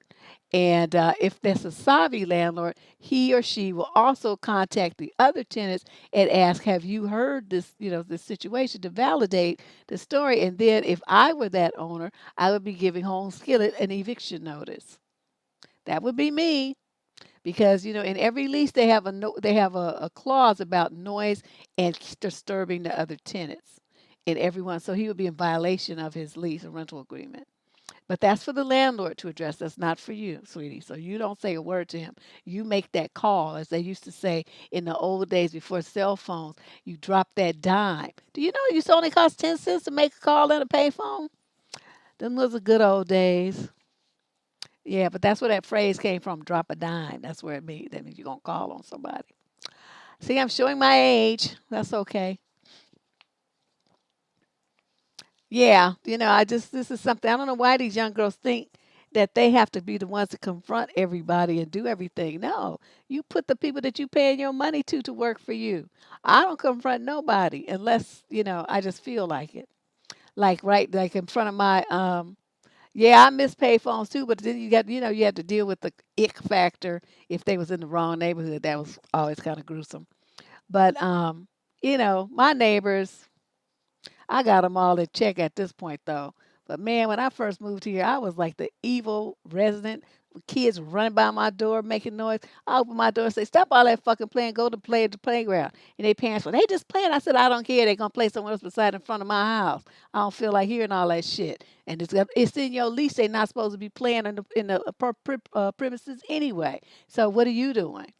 And if there's a savvy landlord, he or she will also contact the other tenants and ask, "Have you heard this situation?" to validate the story. And then, if I were that owner, I would be giving Home Skillet an eviction notice. That would be me, because in every lease they have a clause about noise and disturbing the other tenants in everyone. So he would be in violation of his lease or rental agreement. But that's for the landlord to address. That's not for you, sweetie. So you don't say a word to him. You make that call, as they used to say in the old days before cell phones. You drop that dime. Do you know it used to only cost 10 cents to make a call and a payphone? Them was the good old days. Yeah, but that's where that phrase came from, drop a dime. That's where it means. That means you're going to call on somebody. See, I'm showing my age. That's okay. Yeah, this is something. I don't know why these young girls think that they have to be the ones to confront everybody and do everything. No, you put the people that you paying your money to work for you. I don't confront nobody unless, I just feel like it. Like, right, like in front of yeah, I miss payphones too, but then you have to deal with the ick factor if they was in the wrong neighborhood. That was always kind of gruesome. But my neighbors, I got them all in check at this point though. But man, when I first moved here, I was like the evil resident kids running by my door making noise. I open my door and say, "Stop all that fucking playing. Go to play at the playground." And their parents, well, they just playing. I said, "I don't care. They're gonna play somewhere else beside in front of my house. I don't feel like hearing all that shit." And it's in your lease. They're not supposed to be playing in the premises anyway. So what are you doing?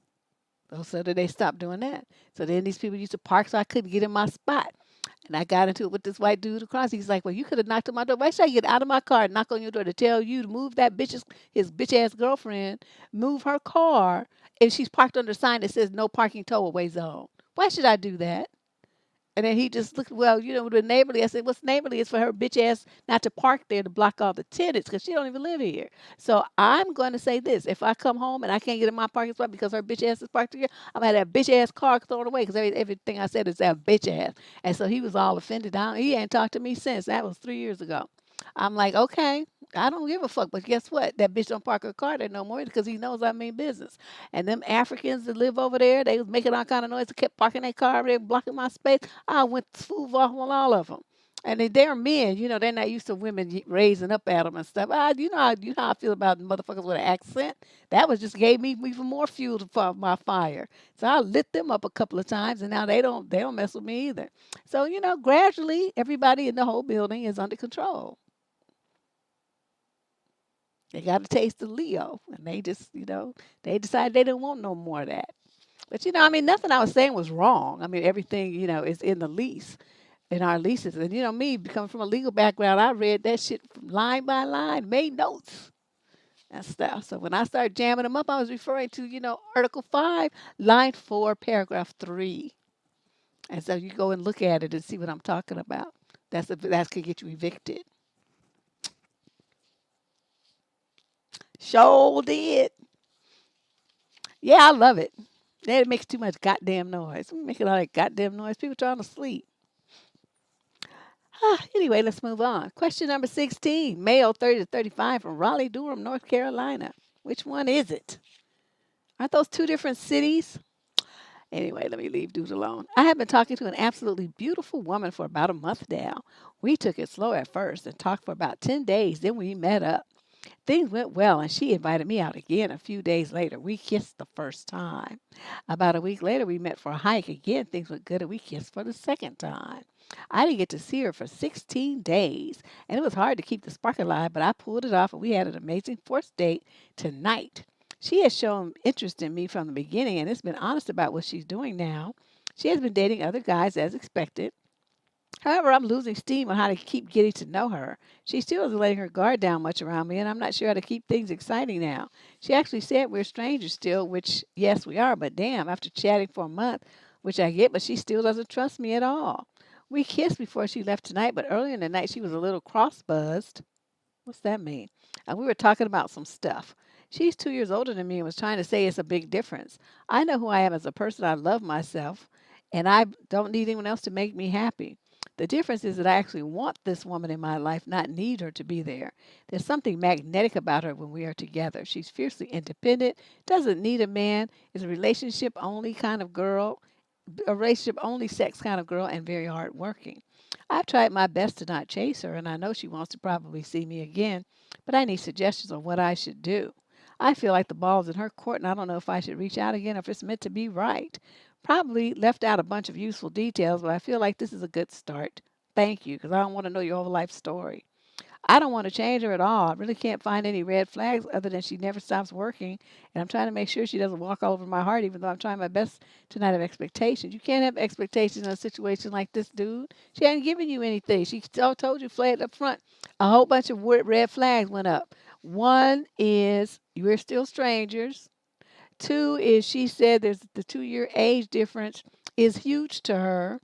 Oh, so that they stopped doing that. So then these people used to park so I couldn't get in my spot. And I got into it with this white dude across. He's like, "Well, you could have knocked on my door. Why should I get out of my car and knock on your door to tell you to move that his bitch ass girlfriend, move her car, if she's parked under a sign that says no parking towaway zone? Why should I do that?" And then he just looked, well, the neighborly. I said, what's neighborly is for her bitch ass not to park there to block all the tenants because she don't even live here. So I'm going to say this. If I come home and I can't get in my parking spot because her bitch ass is parked here, I'm going to have that bitch ass car thrown away because everything I said is that bitch ass. And so he was all offended. He ain't talked to me since. That was 3 years ago. I'm like, okay, I don't give a fuck. But guess what? That bitch don't park her car there no more because he knows I mean business. And them Africans that live over there, they was making all kind of noise. They kept parking their car over there, blocking my space. I went smooth off on all of them. And they're men, they're not used to women raising up at them and stuff. You know how I feel about motherfuckers with an accent. That was just gave me even more fuel for my fire. So I lit them up a couple of times, and now they don't mess with me either. So gradually everybody in the whole building is under control. They got a taste of Leo, and they just, they decided they didn't want no more of that. But I mean, nothing I was saying was wrong. I mean, everything is in the lease, in our leases. And me coming from a legal background, I read that shit from line by line, made notes and stuff. So when I started jamming them up, I was referring to Article 5, Line 4, Paragraph 3. And so you go and look at it and see what I'm talking about. That could get you evicted. Sure did. Yeah, I love it. It makes too much goddamn noise. We making all that goddamn noise. People trying to sleep. Anyway, let's move on. Question number 16. Male 30 to 35 from Raleigh, Durham, North Carolina. Which one is it? Aren't those two different cities? Anyway, let me leave dude alone. I have been talking to an absolutely beautiful woman for about a month now. We took it slow at first and talked for about 10 days. Then we met up. Things went well, and she invited me out again a few days later. We kissed the first time. About a week later, we met for a hike. Again, things went good, and we kissed for the second time. I didn't get to see her for 16 days, and it was hard to keep the spark alive, but I pulled it off, and we had an amazing fourth date tonight. She has shown interest in me from the beginning and has been honest about what she's doing now. She has been dating other guys as expected. However, I'm losing steam on how to keep getting to know her. She still isn't letting her guard down much around me, and I'm not sure how to keep things exciting now. She actually said we're strangers still, which, yes, we are, but damn, after chatting for a month, which I get, but she still doesn't trust me at all. We kissed before she left tonight, but earlier in the night she was a little cross-buzzed. What's that mean? And we were talking about some stuff. She's 2 years older than me and was trying to say it's a big difference. I know who I am as a person. I love myself, and I don't need anyone else to make me happy. The difference is that I actually want this woman in my life, not need her to be there. There's something magnetic about her when we are together. She's fiercely independent, doesn't need a man, is a relationship only kind of girl, a relationship only sex kind of girl, and very hardworking. I've tried my best to not chase her, and I know she wants to probably see me again, but I need suggestions on what I should do. I feel like the ball's in her court, and I don't know if I should reach out again or if it's meant to be right. Probably left out a bunch of useful details, but I feel like this is a good start. Thank you, because I don't want to know your whole life story. I don't want to change her at all. I really can't find any red flags other than she never stops working. And I'm trying to make sure she doesn't walk all over my heart, even though I'm trying my best to not have expectations. You can't have expectations in a situation like this, dude. She hasn't given you anything. She told you flat up front. A whole bunch of red flags went up. One is you're still strangers. Two is she said there's the 2 year age difference is huge to her.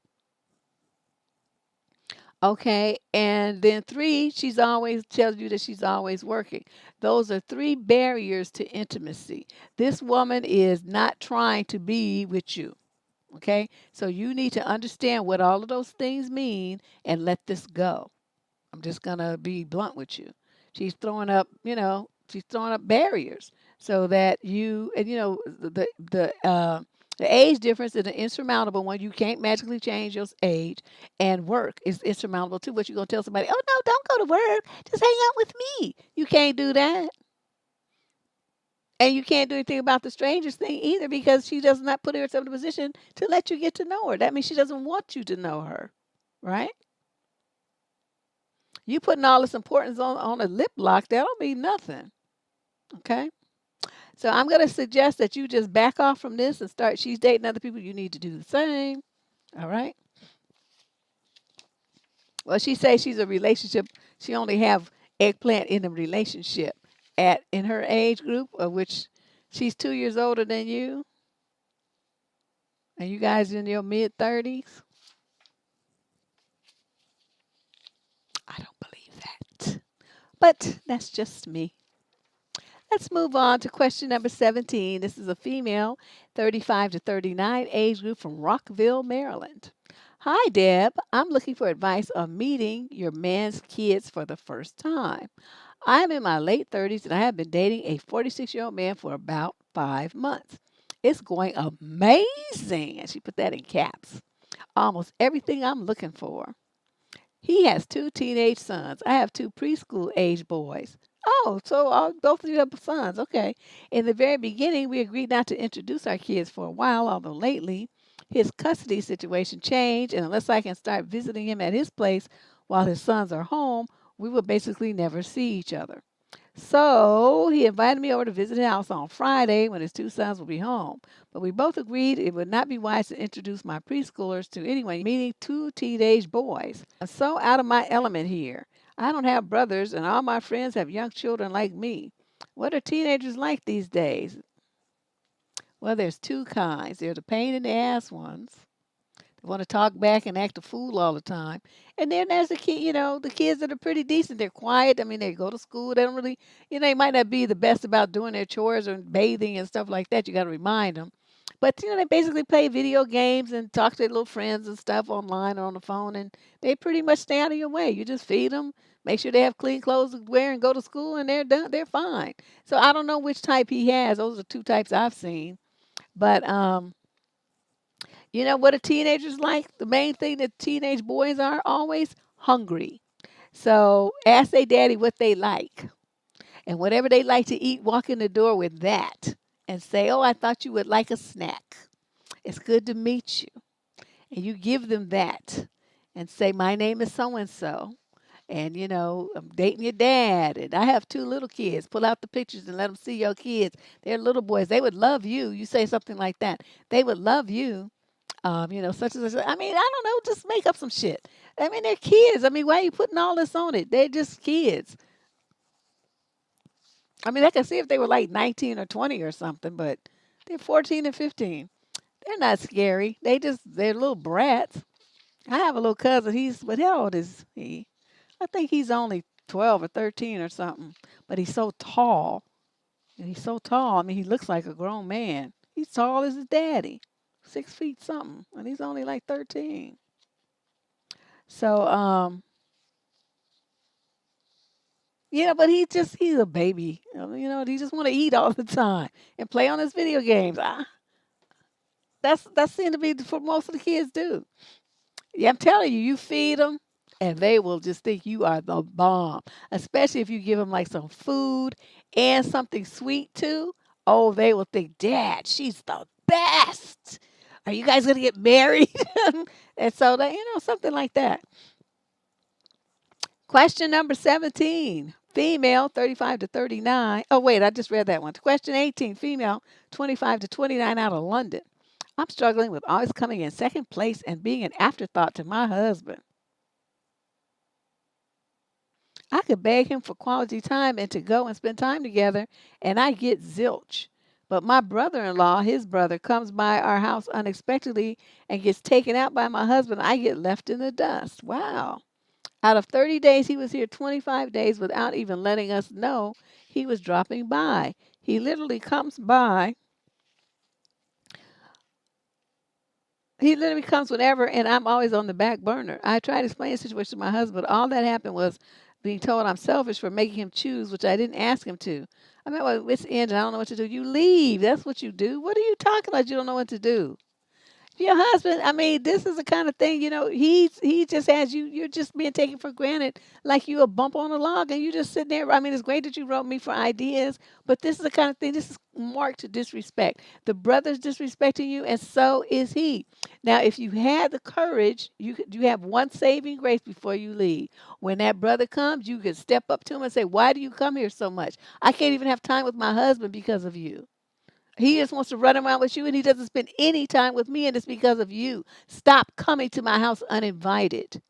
Okay, and then three, she's always tells you that she's always working. Those are three barriers to intimacy. This woman is not trying to be with you. Okay, so you need to understand what all of those things mean and let this go. I'm just gonna be blunt with you. She's throwing up barriers so that you and the age difference is an insurmountable one. You can't magically change your age, and work is insurmountable too. But you're gonna tell somebody, "Oh no, don't go to work. Just hang out with me." You can't do that. And you can't do anything about the strangers thing either because she does not put herself in a position to let you get to know her. That means she doesn't want you to know her, right? You putting all this importance on a lip lock, that don't mean nothing. Okay. So I'm going to suggest that you just back off from this and start. She's dating other people. You need to do the same. All right. Well, she says she's a relationship. She only have eggplant in a relationship at in her age group, of which she's 2 years older than you, and you guys in your mid-30s. I don't believe that, but that's just me. Let's move on to question number 17. This is a female, 35 to 39, age group from Rockville, Maryland. Hi, Deb. I'm looking for advice on meeting your man's kids for the first time. I'm in my late 30s and I have been dating a 46-year-old man for about 5 months. It's going amazing. And she put that in caps. Almost everything I'm looking for. He has two teenage sons. I have two preschool age boys. Oh, so both of you have sons. Okay. In the very beginning, we agreed not to introduce our kids for a while, although lately his custody situation changed, and unless I can start visiting him at his place while his sons are home, we will basically never see each other. So he invited me over to visit his house on Friday when his two sons will be home. But we both agreed it would not be wise to introduce my preschoolers to anyone, meeting two teenage boys. I'm so out of my element here. I don't have brothers, and all my friends have young children like me. What are teenagers like these days? Well, there's two kinds. There's the pain in the ass ones. They want to talk back and act a fool all the time. And then there's the kid, the kids that are pretty decent. They're quiet. I mean, they go to school. They don't really, they might not be the best about doing their chores or bathing and stuff like that. You got to remind them. But, they basically play video games and talk to their little friends and stuff online or on the phone. And they pretty much stay out of your way. You just feed them, make sure they have clean clothes to wear and go to school, and they're done. They're fine. So I don't know which type he has. Those are two types I've seen. But, you know what a teenager's like? The main thing that teenage boys are always hungry. So ask their daddy what they like. And whatever they like to eat, walk in the door with that and say, "Oh, I thought you would like a snack. It's good to meet you." And you give them that and say, "My name is so and so. And, I'm dating your dad. And I have two little kids. Pull out the pictures and let them see your kids. They're little boys. They would love you." You say something like that. They would love you. Such as I mean, I don't know, just make up some shit. I mean, they're kids. I mean, why are you putting all this on it? They're just kids. I mean, I can see if they were like 19 or 20 or something, but they're 14 and 15. They're not scary. They're little brats. I have a little cousin. But how old is he? I think he's only 12 or 13 or something, but he's so tall. And he's so tall. I mean, he looks like a grown man. He's tall as his daddy, 6 feet something, and he's only like 13. So, but he's a baby. He just want to eat all the time and play on his video games. That's seemed to be what most of the kids do. Yeah, I'm telling you, you feed them, and they will just think you are the bomb. Especially if you give them like some food and something sweet too. Oh, they will think, "Dad, she's the best. Are you guys gonna get married?" And so that something like that. Question number 17. Female, 35 to 39. Oh, wait, I just read that one. Question 18. Female, 25 to 29, out of London. I'm struggling with always coming in second place and being an afterthought to my husband. I could beg him for quality time and to go and spend time together, and I get zilch. But my brother-in-law, his brother, comes by our house unexpectedly and gets taken out by my husband. I get left in the dust. Wow. Out of 30 days, he was here 25 days without even letting us know he was dropping by. He literally comes by. He literally comes whenever, and I'm always on the back burner. I tried to explain the situation to my husband. All that happened was being told I'm selfish for making him choose, which I didn't ask him to. I'm at wit's end, and I don't know what to do. You leave. That's what you do. What are you talking about? You don't know what to do. your husband, I mean, this is the kind of thing, he just has you, you're just being taken for granted, like you a bump on a log, and you just sitting there. I mean, it's great that you wrote me for ideas, but this is the kind of thing, this is marked disrespect. The brother's disrespecting you, and so is he. Now, if you had the courage, you have one saving grace before you leave. When that brother comes, you can step up to him and say, "Why do you come here so much? I can't even have time with my husband because of you." He just wants to run around with you and he doesn't spend any time with me, and it's because of you. Stop coming to my house uninvited.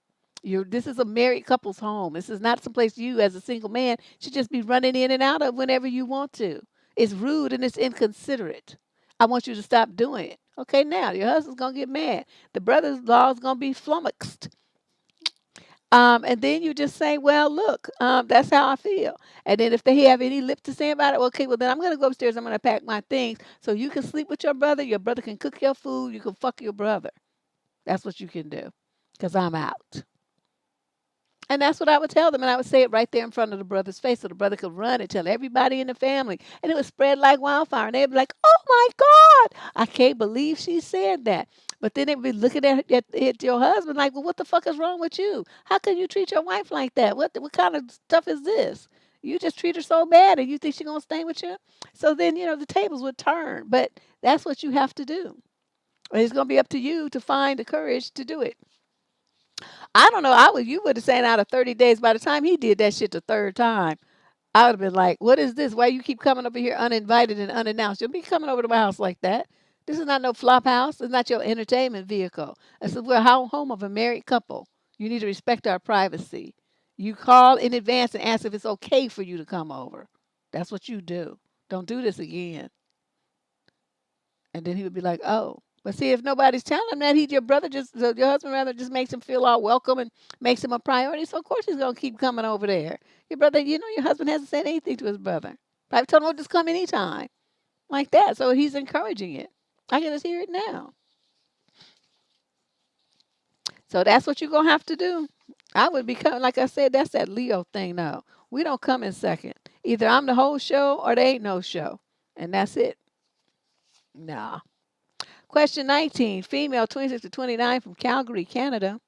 This is a married couple's home. This is not some place you, as a single man, should just be running in and out of whenever you want to. It's rude and it's inconsiderate. I want you to stop doing it. Okay, now your husband's going to get mad. The brother's law is going to be flummoxed. And then you just say, well, look, that's how I feel. And then if they have any lip to say about it, okay, well, then I'm going to go upstairs. I'm going to pack my things so you can sleep with your brother. Your brother can cook your food. You can fuck your brother. That's what you can do because I'm out. And that's what I would tell them. And I would say it right there in front of the brother's face so the brother could run and tell everybody in the family. And it would spread like wildfire. And they'd be like, oh my God, I can't believe she said that. But then they'd be looking at your husband like, well, what the fuck is wrong with you? How can you treat your wife like that? What kind of stuff is this? You just treat her so bad and you think she's going to stay with you? So then, the tables would turn. But that's what you have to do. And it's going to be up to you to find the courage to do it. I don't know. You would have said out of 30 days, by the time he did that shit the third time, I would have been like, what is this? Why you keep coming over here uninvited and unannounced? You'll be coming over to my house like that. This is not no flop house. It's not your entertainment vehicle. We're home of a married couple. You need to respect our privacy. You call in advance and ask if it's okay for you to come over. That's what you do. Don't do this again. And then he would be like, oh. But see, if nobody's telling him that, your husband rather just makes him feel all welcome and makes him a priority. So, of course, he's going to keep coming over there. Your brother, your husband hasn't said anything to his brother. I've told him, oh, just come anytime. Like that. So he's encouraging it. I can just hear it now. So that's what you're going to have to do. I would become, like I said, that's that Leo thing now. We don't come in second. Either I'm the whole show or there ain't no show. And that's it. Nah. Question 19, female 26 to 29 from Calgary, Canada.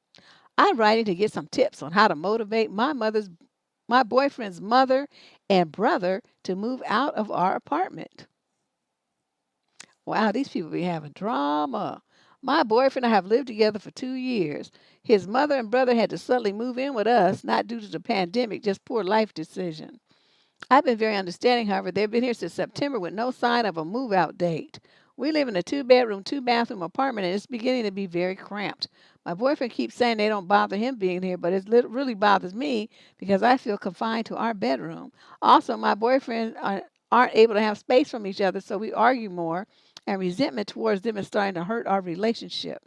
I'm writing to get some tips on how to motivate my boyfriend's mother and brother to move out of our apartment. Wow, these people be having drama. My boyfriend and I have lived together for 2 years. His mother and brother had to suddenly move in with us, not due to the pandemic, just poor life decision. I've been very understanding, however, they've been here since September with no sign of a move-out date. We live in a 2-bedroom, 2-bathroom apartment, and it's beginning to be very cramped. My boyfriend keeps saying they don't bother him being here, but it really bothers me because I feel confined to our bedroom. Also, my boyfriend aren't able to have space from each other, so we argue more, and resentment towards them is starting to hurt our relationship.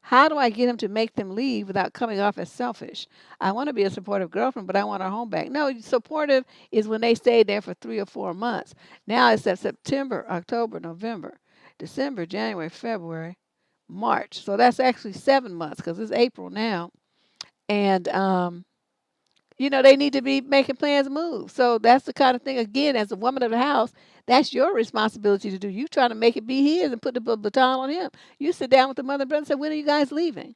How do I get him to make them leave without coming off as selfish? I want to be a supportive girlfriend, but I want our home back. No, supportive is when they stayed there for 3 or 4 months. Now it's September, October, November, December, January, February, March. So that's actually 7 months because it's April now. And, they need to be making plans to move. So that's the kind of thing, again, as a woman of the house, that's your responsibility to do. You trying to make it be his and put the baton on him. You sit down with the mother and brother and say, when are you guys leaving?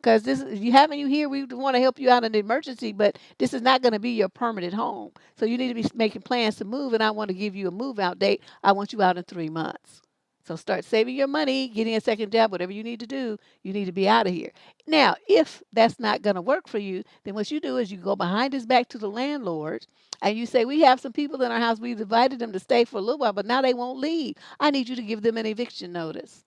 Because you here, we want to help you out in an emergency, but this is not going to be your permanent home. So you need to be making plans to move, and I want to give you a move out date. I want you out in 3 months. So start saving your money, getting a second job, whatever you need to do, you need to be out of here. Now, if that's not going to work for you, then what you do is you go behind his back to the landlord and you say, we have some people in our house. We've invited them to stay for a little while, but now they won't leave. I need you to give them an eviction notice.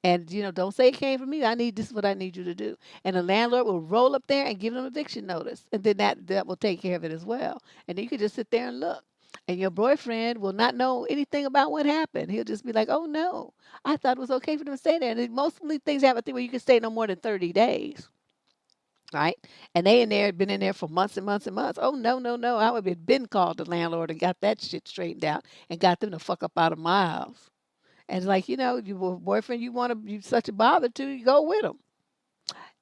And, don't say it came from me. This is what I need you to do. And the landlord will roll up there and give them eviction notice. And then that will take care of it as well. And then you can just sit there and look. And your boyfriend will not know anything about what happened. He'll just be like, oh, no, I thought it was okay for them to stay there. And mostly things have a thing where you can stay no more than 30 days. Right? And been in there for months and months and months. Oh, no, no, no. I would have been called the landlord and got that shit straightened out and got them to fuck up out of my house. And it's like, your boyfriend you such a bother to, you go with him.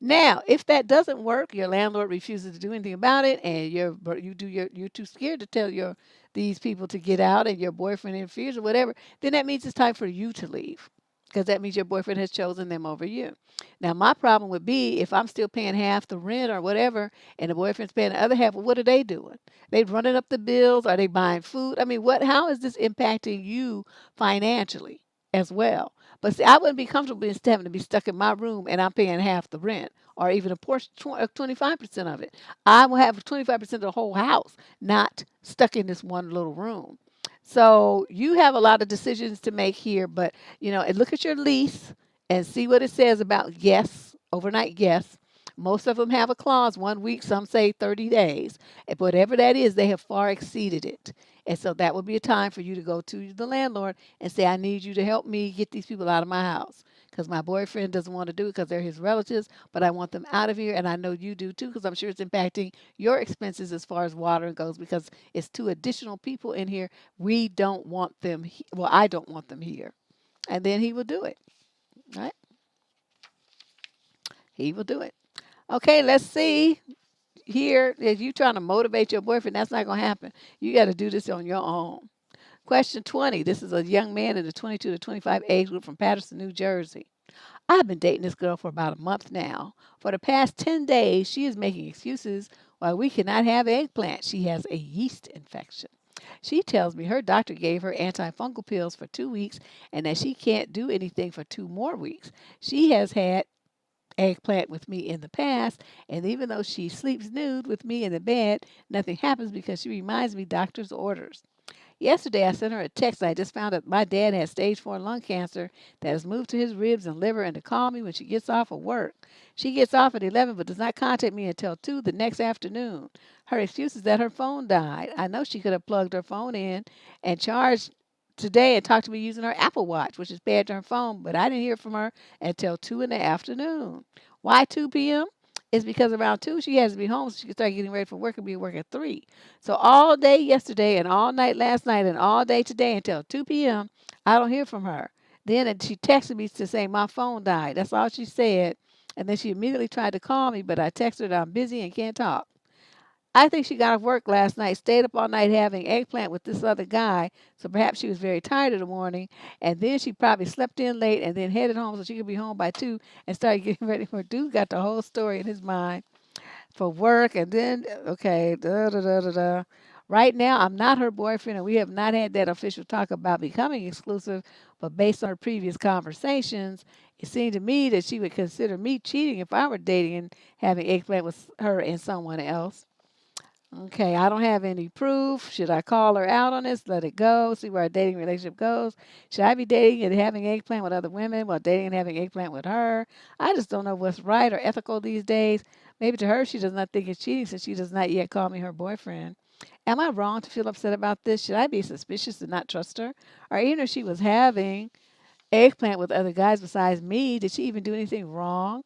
Now, if that doesn't work, your landlord refuses to do anything about it, and you're too scared to tell these people to get out, and your boyfriend interferes or whatever, then that means it's time for you to leave. because that means your boyfriend has chosen them over you. Now, my problem would be if I'm still paying half the rent or whatever, and the boyfriend's paying the other half. Well, what are they doing? They running up the bills? Are they buying food? I mean, what? How is this impacting you financially as well? But see, I wouldn't be comfortable instead having to be stuck in my room and I'm paying half the rent or even a portion, 25% of it. I will have 25% of the whole house, not stuck in this one little room. So you have a lot of decisions to make here, but and look at your lease and see what it says about guests, overnight guests. Most of them have a clause 1 week, some say 30 days. And whatever that is, they have far exceeded it. And so that would be a time for you to go to the landlord and say, I need you to help me get these people out of my house because my boyfriend doesn't want to do it because they're his relatives, but I want them out of here. And I know you do too because I'm sure it's impacting your expenses as far as water goes because it's two additional people in here. We don't want them. Well, I don't want them here. And then he will do it. Right? He will do it. Okay, let's see here. If you trying to motivate your boyfriend, that's not going to happen. You got to do this on your own. Question 20. This is a young man in the 22 to 25 age group from Patterson, New Jersey. I've been dating this girl for about a month now. For the past 10 days, she is making excuses why we cannot have eggplant. She has a yeast infection. She tells me her doctor gave her antifungal pills for 2 weeks and that she can't do anything for 2 more weeks. She has had eggplant with me in the past, and even though she sleeps nude with me in the bed, nothing happens because she reminds me doctor's orders. Yesterday, I sent her a text. I just found out my dad has stage 4 lung cancer that has moved to his ribs and liver and to call me when she gets off of work. She gets off at 11 but does not contact me until 2 the next afternoon. Her excuse is that her phone died. I know she could have plugged her phone in and charged today and talked to me using her Apple Watch, which is paired to her phone, but I didn't hear from her until 2 in the afternoon. Why 2 p.m.? It's because around 2 she has to be home so she can start getting ready for work and be at work at 3. So all day yesterday and all night last night and all day today until 2 p.m., I don't hear from her. Then she texted me to say my phone died. That's all she said. And then she immediately tried to call me, but I texted her that I'm busy and can't talk. I think she got off work last night, stayed up all night having eggplant with this other guy, so perhaps she was very tired in the morning, and then she probably slept in late and then headed home so she could be home by 2 and started getting ready for dude got the whole story in his mind for work and then okay, da da da da da. Right now, I'm not her boyfriend, and we have not had that official talk about becoming exclusive. But based on her previous conversations, it seemed to me that she would consider me cheating if I were dating and having eggplant with her and someone else. Okay, I don't have any proof. Should I call her out on this? Let it go. See where our dating relationship goes. Should I be dating and having eggplant with other women while dating and having eggplant with her? I just don't know what's right or ethical these days. Maybe to her, she does not think it's cheating since she does not yet call me her boyfriend. Am I wrong to feel upset about this? Should I be suspicious and not trust her? Or even if she was having eggplant with other guys besides me, did she even do anything wrong?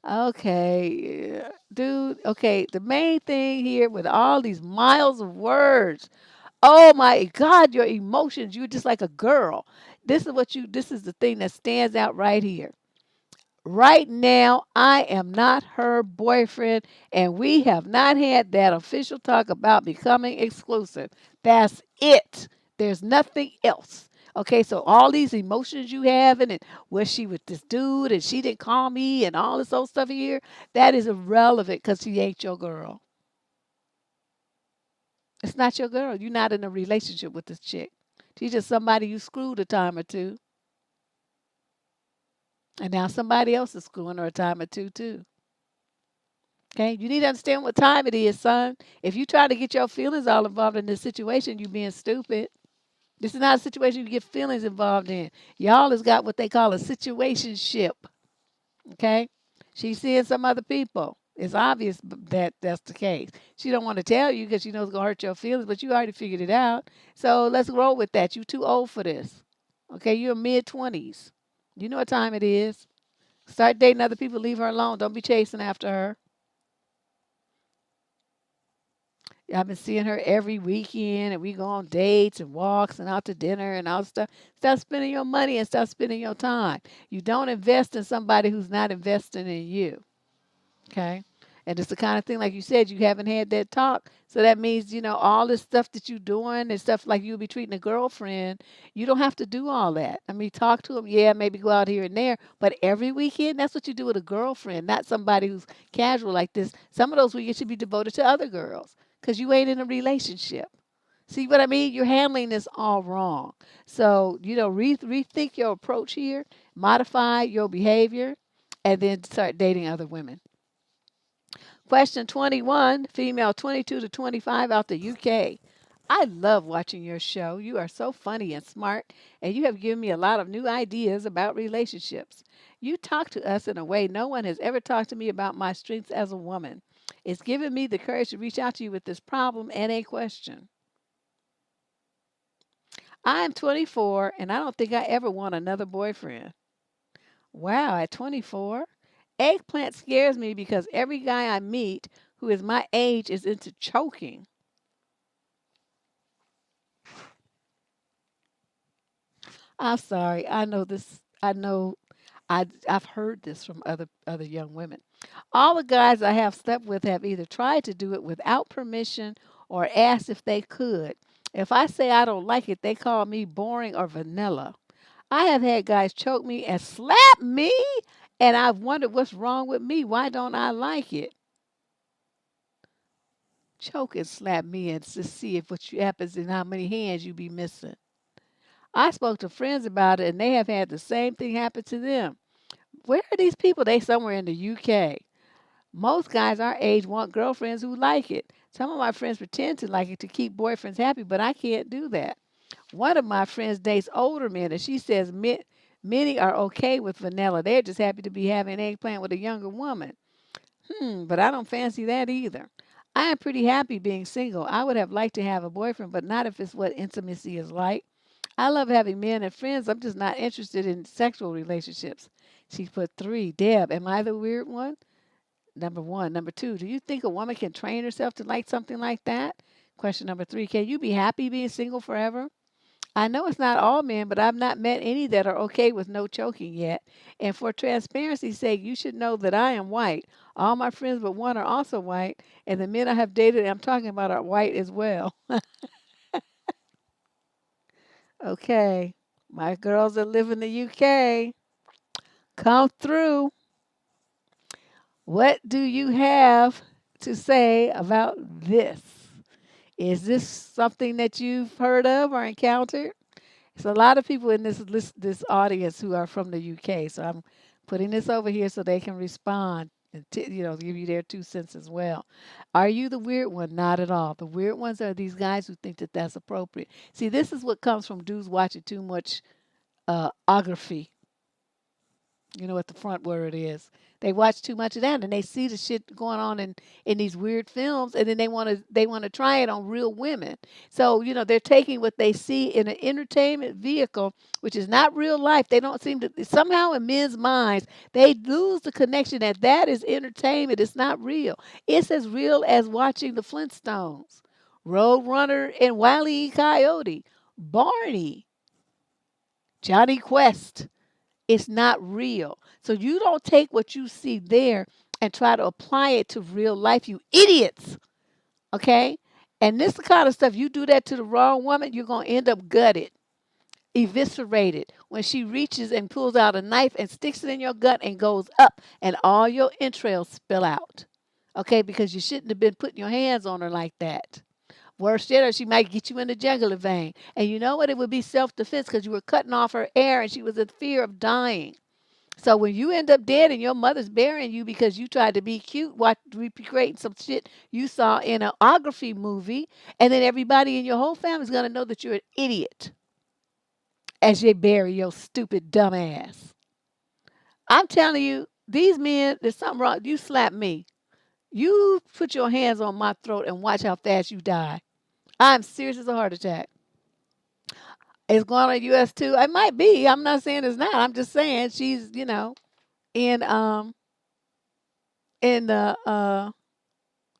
Okay, dude. Okay, the main thing here with all these miles of words. Oh my God, your emotions. You're just like a girl. This is the thing that stands out right here. Right now, I am not her boyfriend, and we have not had that official talk about becoming exclusive. That's it. There's nothing else. Okay, so all these emotions you have, and was she with this dude, and she didn't call me, and all this old stuff here, that is irrelevant because she ain't your girl. It's not your girl. You're not in a relationship with this chick. She's just somebody you screwed a time or two, and now somebody else is screwing her a time or two, too. Okay, you need to understand what time it is, son. If you try to get your feelings all involved in this situation, you being stupid. This is not a situation you get feelings involved in. Y'all has got what they call a situationship. Okay, she's seeing some other people. It's obvious that that's the case. She don't want to tell you because she knows it's gonna hurt your feelings, but you already figured it out. So let's roll with that. You too old for this. Okay, you're mid-20s. You know what time it is. Start dating other people. Leave her alone. Don't be chasing after her. I've been seeing her every weekend, and we go on dates and walks and out to dinner and all stuff. Stop spending your money and stop spending your time. You don't invest in somebody who's not investing in you. Okay. And it's the kind of thing, like you said, you haven't had that talk. So that means, all this stuff that you're doing and stuff like you'll be treating a girlfriend, you don't have to do all that. I mean, talk to them, yeah, maybe go out here and there, but every weekend, that's what you do with a girlfriend, not somebody who's casual like this. Some of those weekends should be devoted to other girls because you ain't in a relationship. See what I mean? You're handling this all wrong. So, rethink your approach here, modify your behavior, and then start dating other women. Question 21, female 22 to 25 out the UK. I love watching your show. You are so funny and smart, and you have given me a lot of new ideas about relationships. You talk to us in a way no one has ever talked to me about my strengths as a woman. It's given me the courage to reach out to you with this problem and a question. I'm 24, and I don't think I ever want another boyfriend. Wow, at 24? Eggplant scares me because every guy I meet who is my age is into choking. I'm sorry. I know this. I know. I've heard this from other young women. All the guys I have slept with have either tried to do it without permission or asked if they could. If I say I don't like it, they call me boring or vanilla. I have had guys choke me and slap me, and I've wondered what's wrong with me. Why don't I like it? Choke and slap me and to see if happens and how many hands you be missing. I spoke to friends about it, and they have had the same thing happen to them. Where are these people? They somewhere in the UK. Most guys our age want girlfriends who like it. Some of my friends pretend to like it to keep boyfriends happy, but I can't do that. One of my friends dates older men, and she says many are okay with vanilla. They're just happy to be having an eggplant with a younger woman. But I don't fancy that either. I am pretty happy being single. I would have liked to have a boyfriend, but not if it's what intimacy is like. I love having men and friends. I'm just not interested in sexual relationships. She put three. Deb, am I the weird one? Number one. Number two, do you think a woman can train herself to like something like that? Question number three, can you be happy being single forever? I know it's not all men, but I've not met any that are okay with no choking yet. And for transparency's sake, you should know that I am white. All my friends but one are also white, and the men I have dated and I'm talking about are white as well. Okay, my girls that live in the UK, come through. What do you have to say about this? Is this something that you've heard of or encountered? There's a lot of people in this audience who are from the UK, so I'm putting this over here so they can respond and give you their 2 cents as well. Are you the weird one? Not at all. The weird ones are these guys who think that that's appropriate. See, this is what comes from dudes watching too much ography. You know what the front word is. They watch too much of that and they see the shit going on in these weird films, and then they want to try it on real women. So, they're taking what they see in an entertainment vehicle, which is not real life. They don't seem to somehow in men's minds, they lose the connection that is entertainment. It's not real. It's as real as watching the Flintstones, Roadrunner and Wile E. Coyote, Barney, Johnny Quest. It's not real. So you don't take what you see there and try to apply it to real life, you idiots. Okay? And this kind of stuff, you do that to the wrong woman, you're going to end up gutted, eviscerated. When she reaches and pulls out a knife and sticks it in your gut and goes up, and all your entrails spill out. Okay? Because you shouldn't have been putting your hands on her like that. Worse yet, or she might get you in the jugular vein. And you know what? It would be self-defense because you were cutting off her air and she was in fear of dying. So when you end up dead and your mother's burying you because you tried to be cute, recreating some shit you saw in an ography movie, and then everybody in your whole family's going to know that you're an idiot as they bury your stupid dumb ass. I'm telling you, these men, there's something wrong. You slap me. You put your hands on my throat and watch how fast you die. I'm serious as a heart attack. It's going on US too. It might be. I'm not saying it's not. I'm just saying she's, in the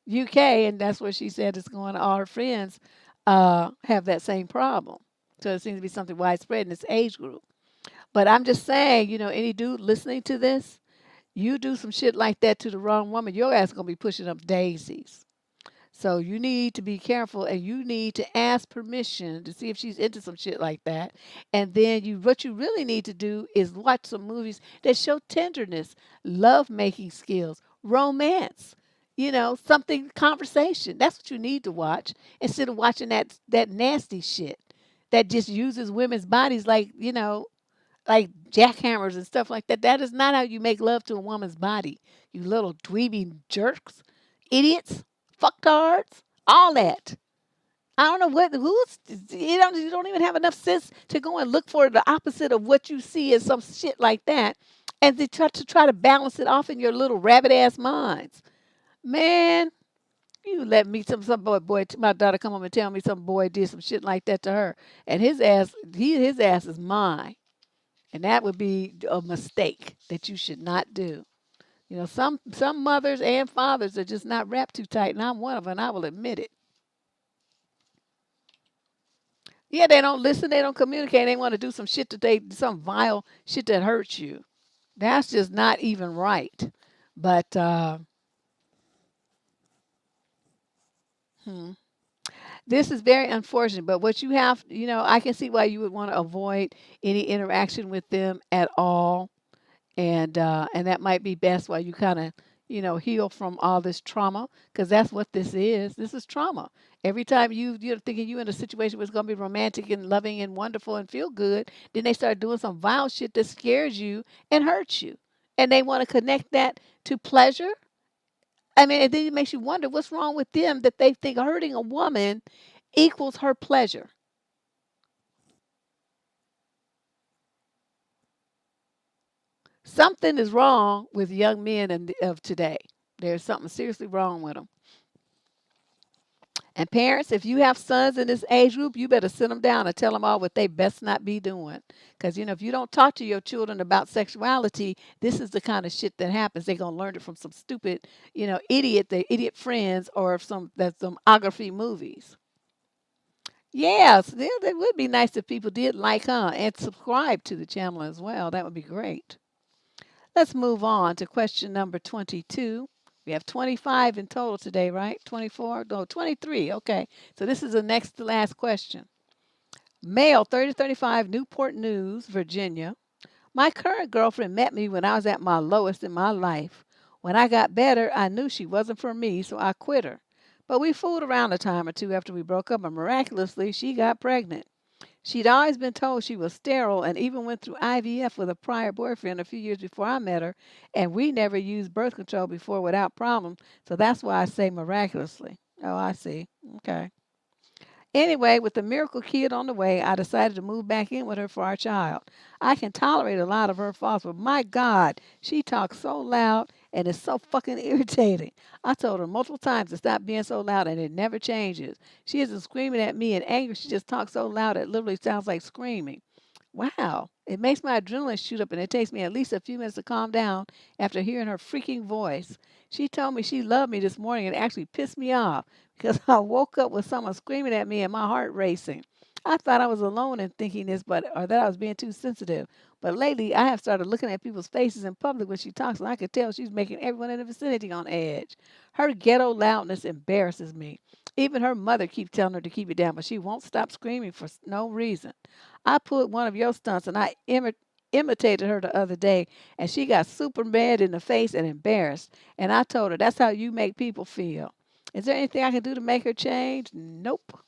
UK, and that's where she said it's going. All her friends have that same problem. So it seems to be something widespread in this age group. But I'm just saying, any dude listening to this, You do some shit like that to the wrong woman, your ass gonna be pushing up daisies. So you need to be careful and you need to ask permission to see if she's into some shit like that. And then what you really need to do is watch some movies that show tenderness, love making skills, romance, something conversation. That's what you need to watch instead of watching that nasty shit that just uses women's bodies like jackhammers and stuff like that. That is not how you make love to a woman's body. You little dweeby jerks, idiots, fucktards, all that. I don't know you don't even have enough sense to go and look for the opposite of what you see as some shit like that, and they try to balance it off in your little rabbit ass minds. Man, you let me some boy my daughter come home and tell me some boy did some shit like that to her, and his ass is mine. And that would be a mistake that you should not do. Some mothers and fathers are just not wrapped too tight, and I'm one of them, and I will admit it. Yeah, they don't listen, they don't communicate, they want to do some vile shit that hurts you. That's just not even right. But hmm, this is very unfortunate. But what you have, I can see why you would want to avoid any interaction with them at all, and that might be best while you kind of heal from all this trauma, because that's what this is trauma. Every time you're thinking you in a situation where it's going to be romantic and loving and wonderful and feel good, then they start doing some vile shit that scares you and hurts you, and they want to connect that to pleasure. I mean, and then it makes you wonder what's wrong with them that they think hurting a woman equals her pleasure. Something is wrong with young men of today. There's something seriously wrong with them. And parents, if you have sons in this age group, you better sit them down and tell them all what they best not be doing. Because, if you don't talk to your children about sexuality, this is the kind of shit that happens. They're going to learn it from some stupid, their idiot friends or some ography movies. Yes, yeah, it would be nice if people did like her and subscribe to the channel as well. That would be great. Let's move on to question number 22. We have 25 in total today, right? 24? No, 23. Okay. So this is the next to last question. Male, 30 to 35, Newport News, Virginia. My current girlfriend met me when I was at my lowest in my life. When I got better, I knew she wasn't for me, so I quit her. But we fooled around a time or two after we broke up, and miraculously, she got pregnant. She'd always been told she was sterile and even went through IVF with a prior boyfriend a few years before I met her, and we never used birth control before without problem, so that's why I say miraculously. Oh, I see. Okay. Anyway, with the miracle kid on the way, I decided to move back in with her for our child. I can tolerate a lot of her faults, but my God, she talks so loud and is so fucking irritating. I told her multiple times to stop being so loud, and it never changes. She isn't screaming at me in anger. She just talks so loud it literally sounds like screaming. Wow. It makes my adrenaline shoot up, and it takes me at least a few minutes to calm down after hearing her freaking voice. She told me she loved me this morning and actually pissed me off because I woke up with someone screaming at me and my heart racing. I thought I was alone in thinking this, or that I was being too sensitive. But lately, I have started looking at people's faces in public when she talks, and I could tell she's making everyone in the vicinity on edge. Her ghetto loudness embarrasses me. Even her mother keeps telling her to keep it down, but she won't stop screaming for no reason. I pulled one of your stunts, and I imitated her the other day, and she got super mad in the face and embarrassed. And I told her, that's how you make people feel. Is there anything I can do to make her change? Nope.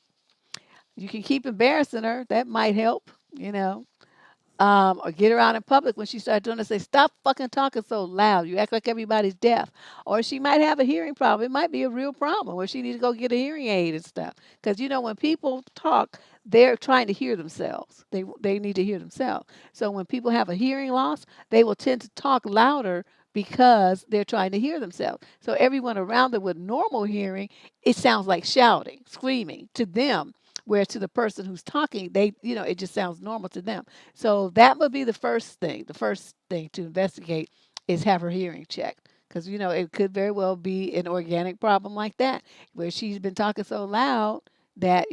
You can keep embarrassing her. That might help. Or get her out in public when she starts doing it. Say, stop fucking talking so loud. You act like everybody's deaf. Or she might have a hearing problem. It might be a real problem where she needs to go get a hearing aid and stuff. Because when people talk, they're trying to hear themselves. They need to hear themselves. So when people have a hearing loss, they will tend to talk louder because they're trying to hear themselves. So everyone around them with normal hearing, it sounds like shouting, screaming to them. Whereas to the person who's talking, it just sounds normal to them. So that would be the first thing. The first thing to investigate is have her hearing checked. Because, it could very well be an organic problem like that, where she's been talking so loud that,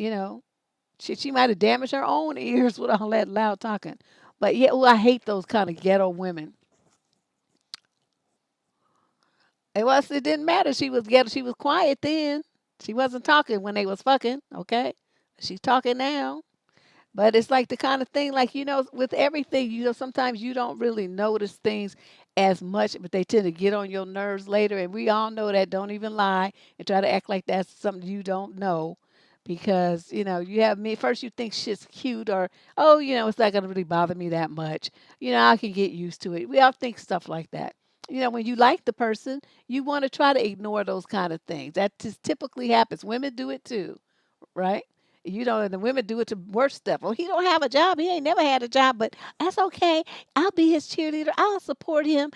she might have damaged her own ears with all that loud talking. But yeah, I hate those kind of ghetto women. It didn't matter. She was quiet then. She wasn't talking when they was fucking, okay? She's talking now. But it's like the kind of thing, like, with everything, sometimes you don't really notice things as much, but they tend to get on your nerves later. And we all know that. Don't even lie and try to act like that's something you don't know. Because, you have me, first you think shit's cute or, oh, it's not going to really bother me that much. I can get used to it. We all think stuff like that. When you like the person, you want to try to ignore those kind of things. That just typically happens. Women do it too, right? And the women do it to worse stuff. Well, he don't have a job. He ain't never had a job, but that's okay. I'll be his cheerleader. I'll support him.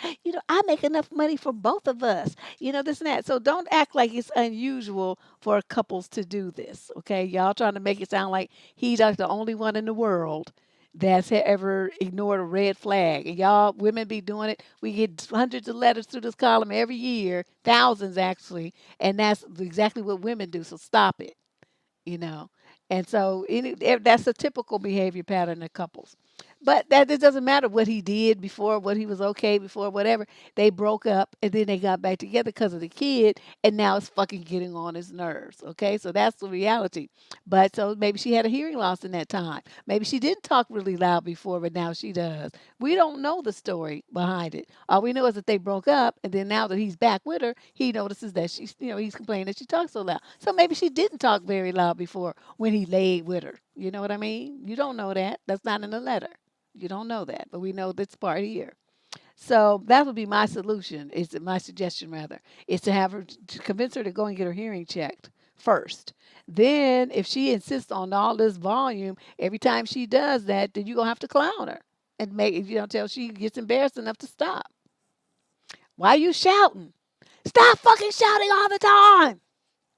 I make enough money for both of us. This and that. So don't act like it's unusual for couples to do this. Okay, y'all trying to make it sound like he's like the only one in the world that's ever ignored a red flag. And y'all women be doing it. We get hundreds of letters through this column every year, thousands actually, and that's exactly what women do. So stop it you know. And so that's a typical behavior pattern in couples. But that it doesn't matter what he did before, what he was okay before, whatever. They broke up and then they got back together because of the kid, and now it's fucking getting on his nerves. Okay, so that's the reality. But so maybe she had a hearing loss in that time. Maybe she didn't talk really loud before, but now she does. We don't know the story behind it. All we know is that they broke up, and then now that he's back with her, he notices that he's complaining that she talks so loud. So maybe she didn't talk very loud before when he laid with her. You know what I mean? You don't know that. That's not in the letter. You don't know that, but we know this part here. So that would be my solution. Is my suggestion rather is to have her to convince her to go and get her hearing checked first. Then, if she insists on all this volume every time she does that, then you're gonna have to clown her and make till she gets embarrassed enough to stop. Why are you shouting? Stop fucking shouting all the time.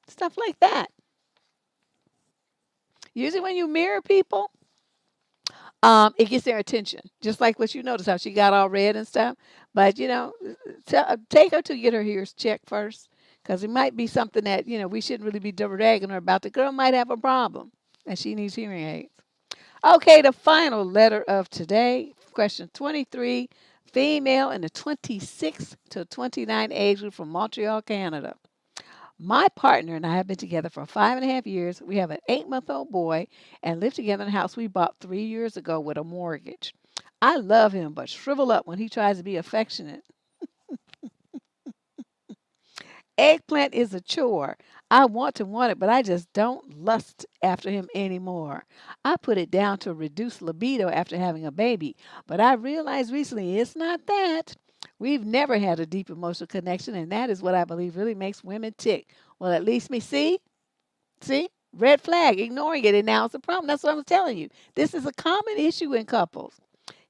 Stuff like that. Usually, when you mirror people, it gets their attention. Just like what you notice how she got all red and stuff. But take her to get her ears checked first, because it might be something that we shouldn't really be dragging her about. The girl might have a problem, and she needs hearing aids. Okay, the final letter of today, question 23, female in the 26 to 29 age group from Montreal, Canada. My partner and I have been together for 5.5 years. We have an 8-month-old boy and live together in a house we bought 3 years ago with a mortgage. I love him, but shrivel up when he tries to be affectionate. Eggplant is a chore. I want it, but I just don't lust after him anymore. I put it down to reduce libido after having a baby, but I realized recently it's not that. We've never had a deep emotional connection, and that is what I believe really makes women tick. Well, at least me see, red flag, ignoring it, and now it's a problem. That's what I'm telling you. This is a common issue in couples.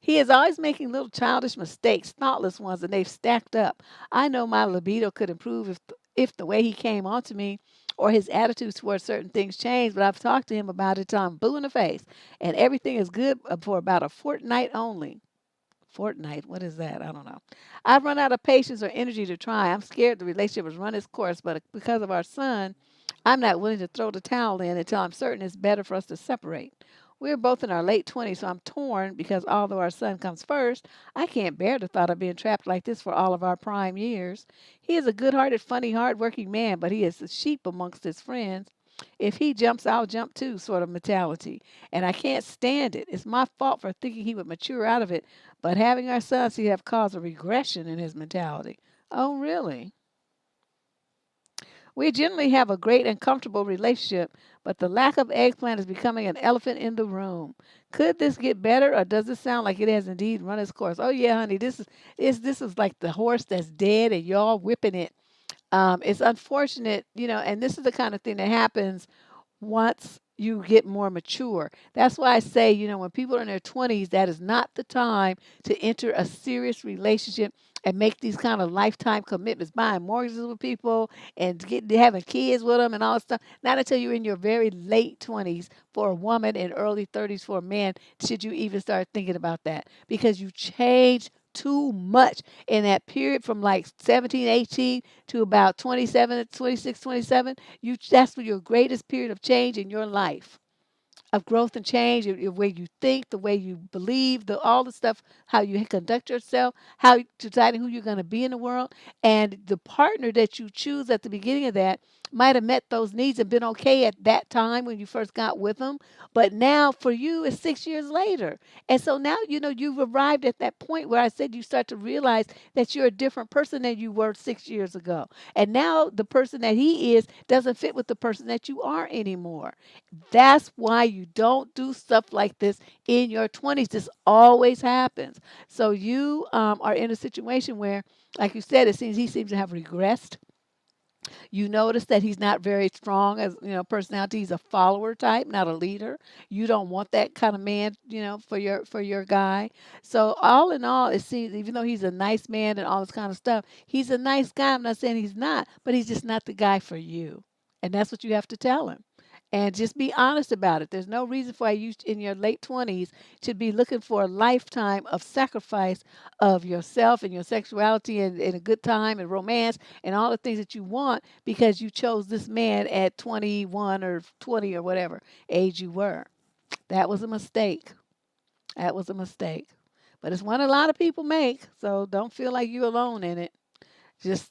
He is always making little childish mistakes, thoughtless ones, and they've stacked up. I know my libido could improve if the way he came on to me or his attitudes towards certain things changed, but I've talked to him about it till I'm blue in the face, and everything is good for about a fortnight only. Fortnight, what is that? I don't know. I've run out of patience or energy to try. I'm scared the relationship has run its course, but because of our son, I'm not willing to throw the towel in until I'm certain it's better for us to separate. We're both in our late 20s, so I'm torn because although our son comes first, I can't bear the thought of being trapped like this for all of our prime years. He is a good hearted, funny, hard working man, but he is a sheep amongst his friends. If he jumps, I'll jump too, sort of mentality. And I can't stand it. It's my fault for thinking he would mature out of it, but having our son seem to have caused a regression in his mentality. Oh, really? We generally have a great and comfortable relationship, but the lack of eggplant is becoming an elephant in the room. Could this get better, or does it sound like it has indeed run its course? Oh yeah, honey, this is like the horse that's dead, and y'all whipping it. It's unfortunate, and this is the kind of thing that happens once you get more mature. That's why I say, when people are in their 20s, that is not the time to enter a serious relationship and make these kind of lifetime commitments, buying mortgages with people and having kids with them and all that stuff. Not until you're in your very late 20s for a woman and early 30s for a man should you even start thinking about that, because you change too much in that period from like 17, 18 to about 27, 26, 27. That's your greatest period of change in your life. of growth and change, the way you think, the way you believe, all the stuff, how you conduct yourself, how deciding who you're going to be in the world. And the partner that you choose at the beginning of that might have met those needs and been okay at that time when you first got with them. But now for you, it's 6 years later. And so now, you've arrived at that point where I said you start to realize that you're a different person than you were 6 years ago. And now the person that he is doesn't fit with the person that you are anymore. That's why you don't do stuff like this in your 20s. This always happens. So you are in a situation where, like you said, he seems to have regressed. You notice that he's not very strong as personality. He's a follower type, not a leader. You don't want that kind of man, for your guy. So all in all, it seems even though he's a nice man and all this kind of stuff, he's a nice guy. I'm not saying he's not, but he's just not the guy for you. And that's what you have to tell him. And just be honest about it. There's no reason for you in your late 20s to be looking for a lifetime of sacrifice of yourself and your sexuality and a good time and romance and all the things that you want because you chose this man at 21 or 20 or whatever age you were. That was a mistake. That was a mistake. But it's one a lot of people make, so don't feel like you're alone in it. Just,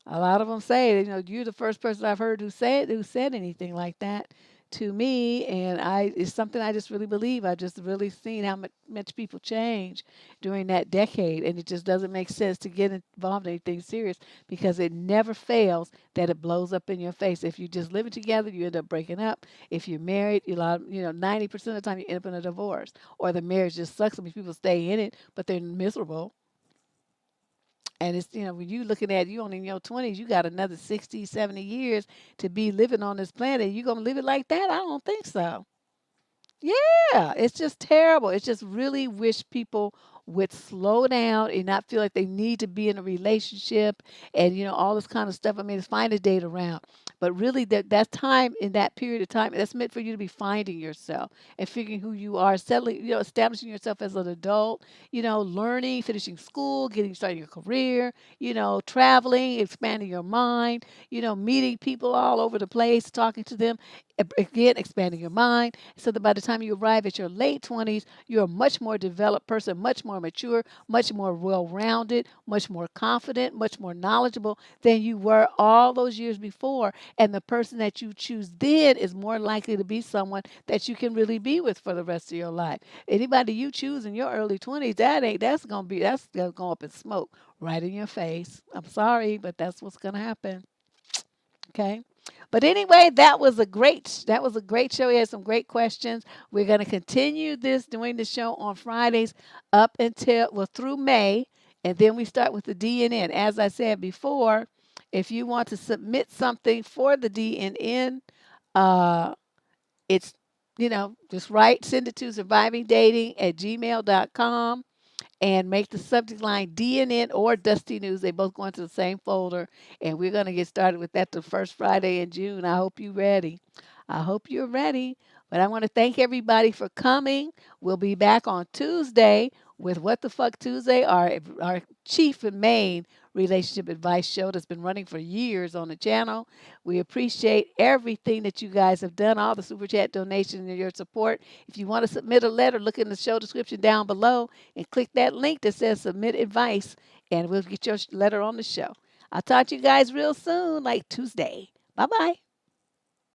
a lot of them say, you're the first person I've heard who said anything like that to me, and it's something I just really believe. I just really seen how much people change during that decade, and it just doesn't make sense to get involved in anything serious because it never fails that it blows up in your face. If you're just living together, you end up breaking up. If you're married, 90% of the time you end up in a divorce, or the marriage just sucks. I mean, people stay in it, but they're miserable. And it's, when you looking at you only in your 20s, you got another 60, 70 years to be living on this planet. You going to live it like that? I don't think so. Yeah, it's just terrible. It's just really wish people would slow down and not feel like they need to be in a relationship and all this kind of stuff. I mean, it's fine to date around, but really that time in that period of time that's meant for you to be finding yourself and figuring who you are, settling, establishing yourself as an adult, learning, finishing school, starting your career, traveling, expanding your mind, meeting people all over the place, talking to them, again, expanding your mind so that by the time you arrive at your late 20s, you're a much more developed person, much more mature, much more well rounded, much more confident, much more knowledgeable than you were all those years before. And the person that you choose then is more likely to be someone that you can really be with for the rest of your life. Anybody you choose in your early 20s, that's gonna go up in smoke right in your face. I'm sorry, but that's what's gonna happen. Okay. But anyway, that was a great show. He had some great questions. We're going to continue doing the show on Fridays up until through May, and then we start with the DNN. As I said before, if you want to submit something for the DNN, uh, it's just send it to survivingdating@gmail.com and make the subject line DNN or Dusty News. They both go into the same folder, and we're going to get started with that the first Friday in June. I hope you're ready. I hope you're ready. But I want to thank everybody for coming. We'll be back on Tuesday with What the Fuck Tuesday, our chief and main relationship advice show that's been running for years on the channel. We appreciate everything that you guys have done, all the super chat donations and your support. If you want to submit a letter, look in the show description down below and click that link that says submit advice, and we'll get your letter on the show. I'll talk to you guys real soon, like Tuesday. Bye-bye.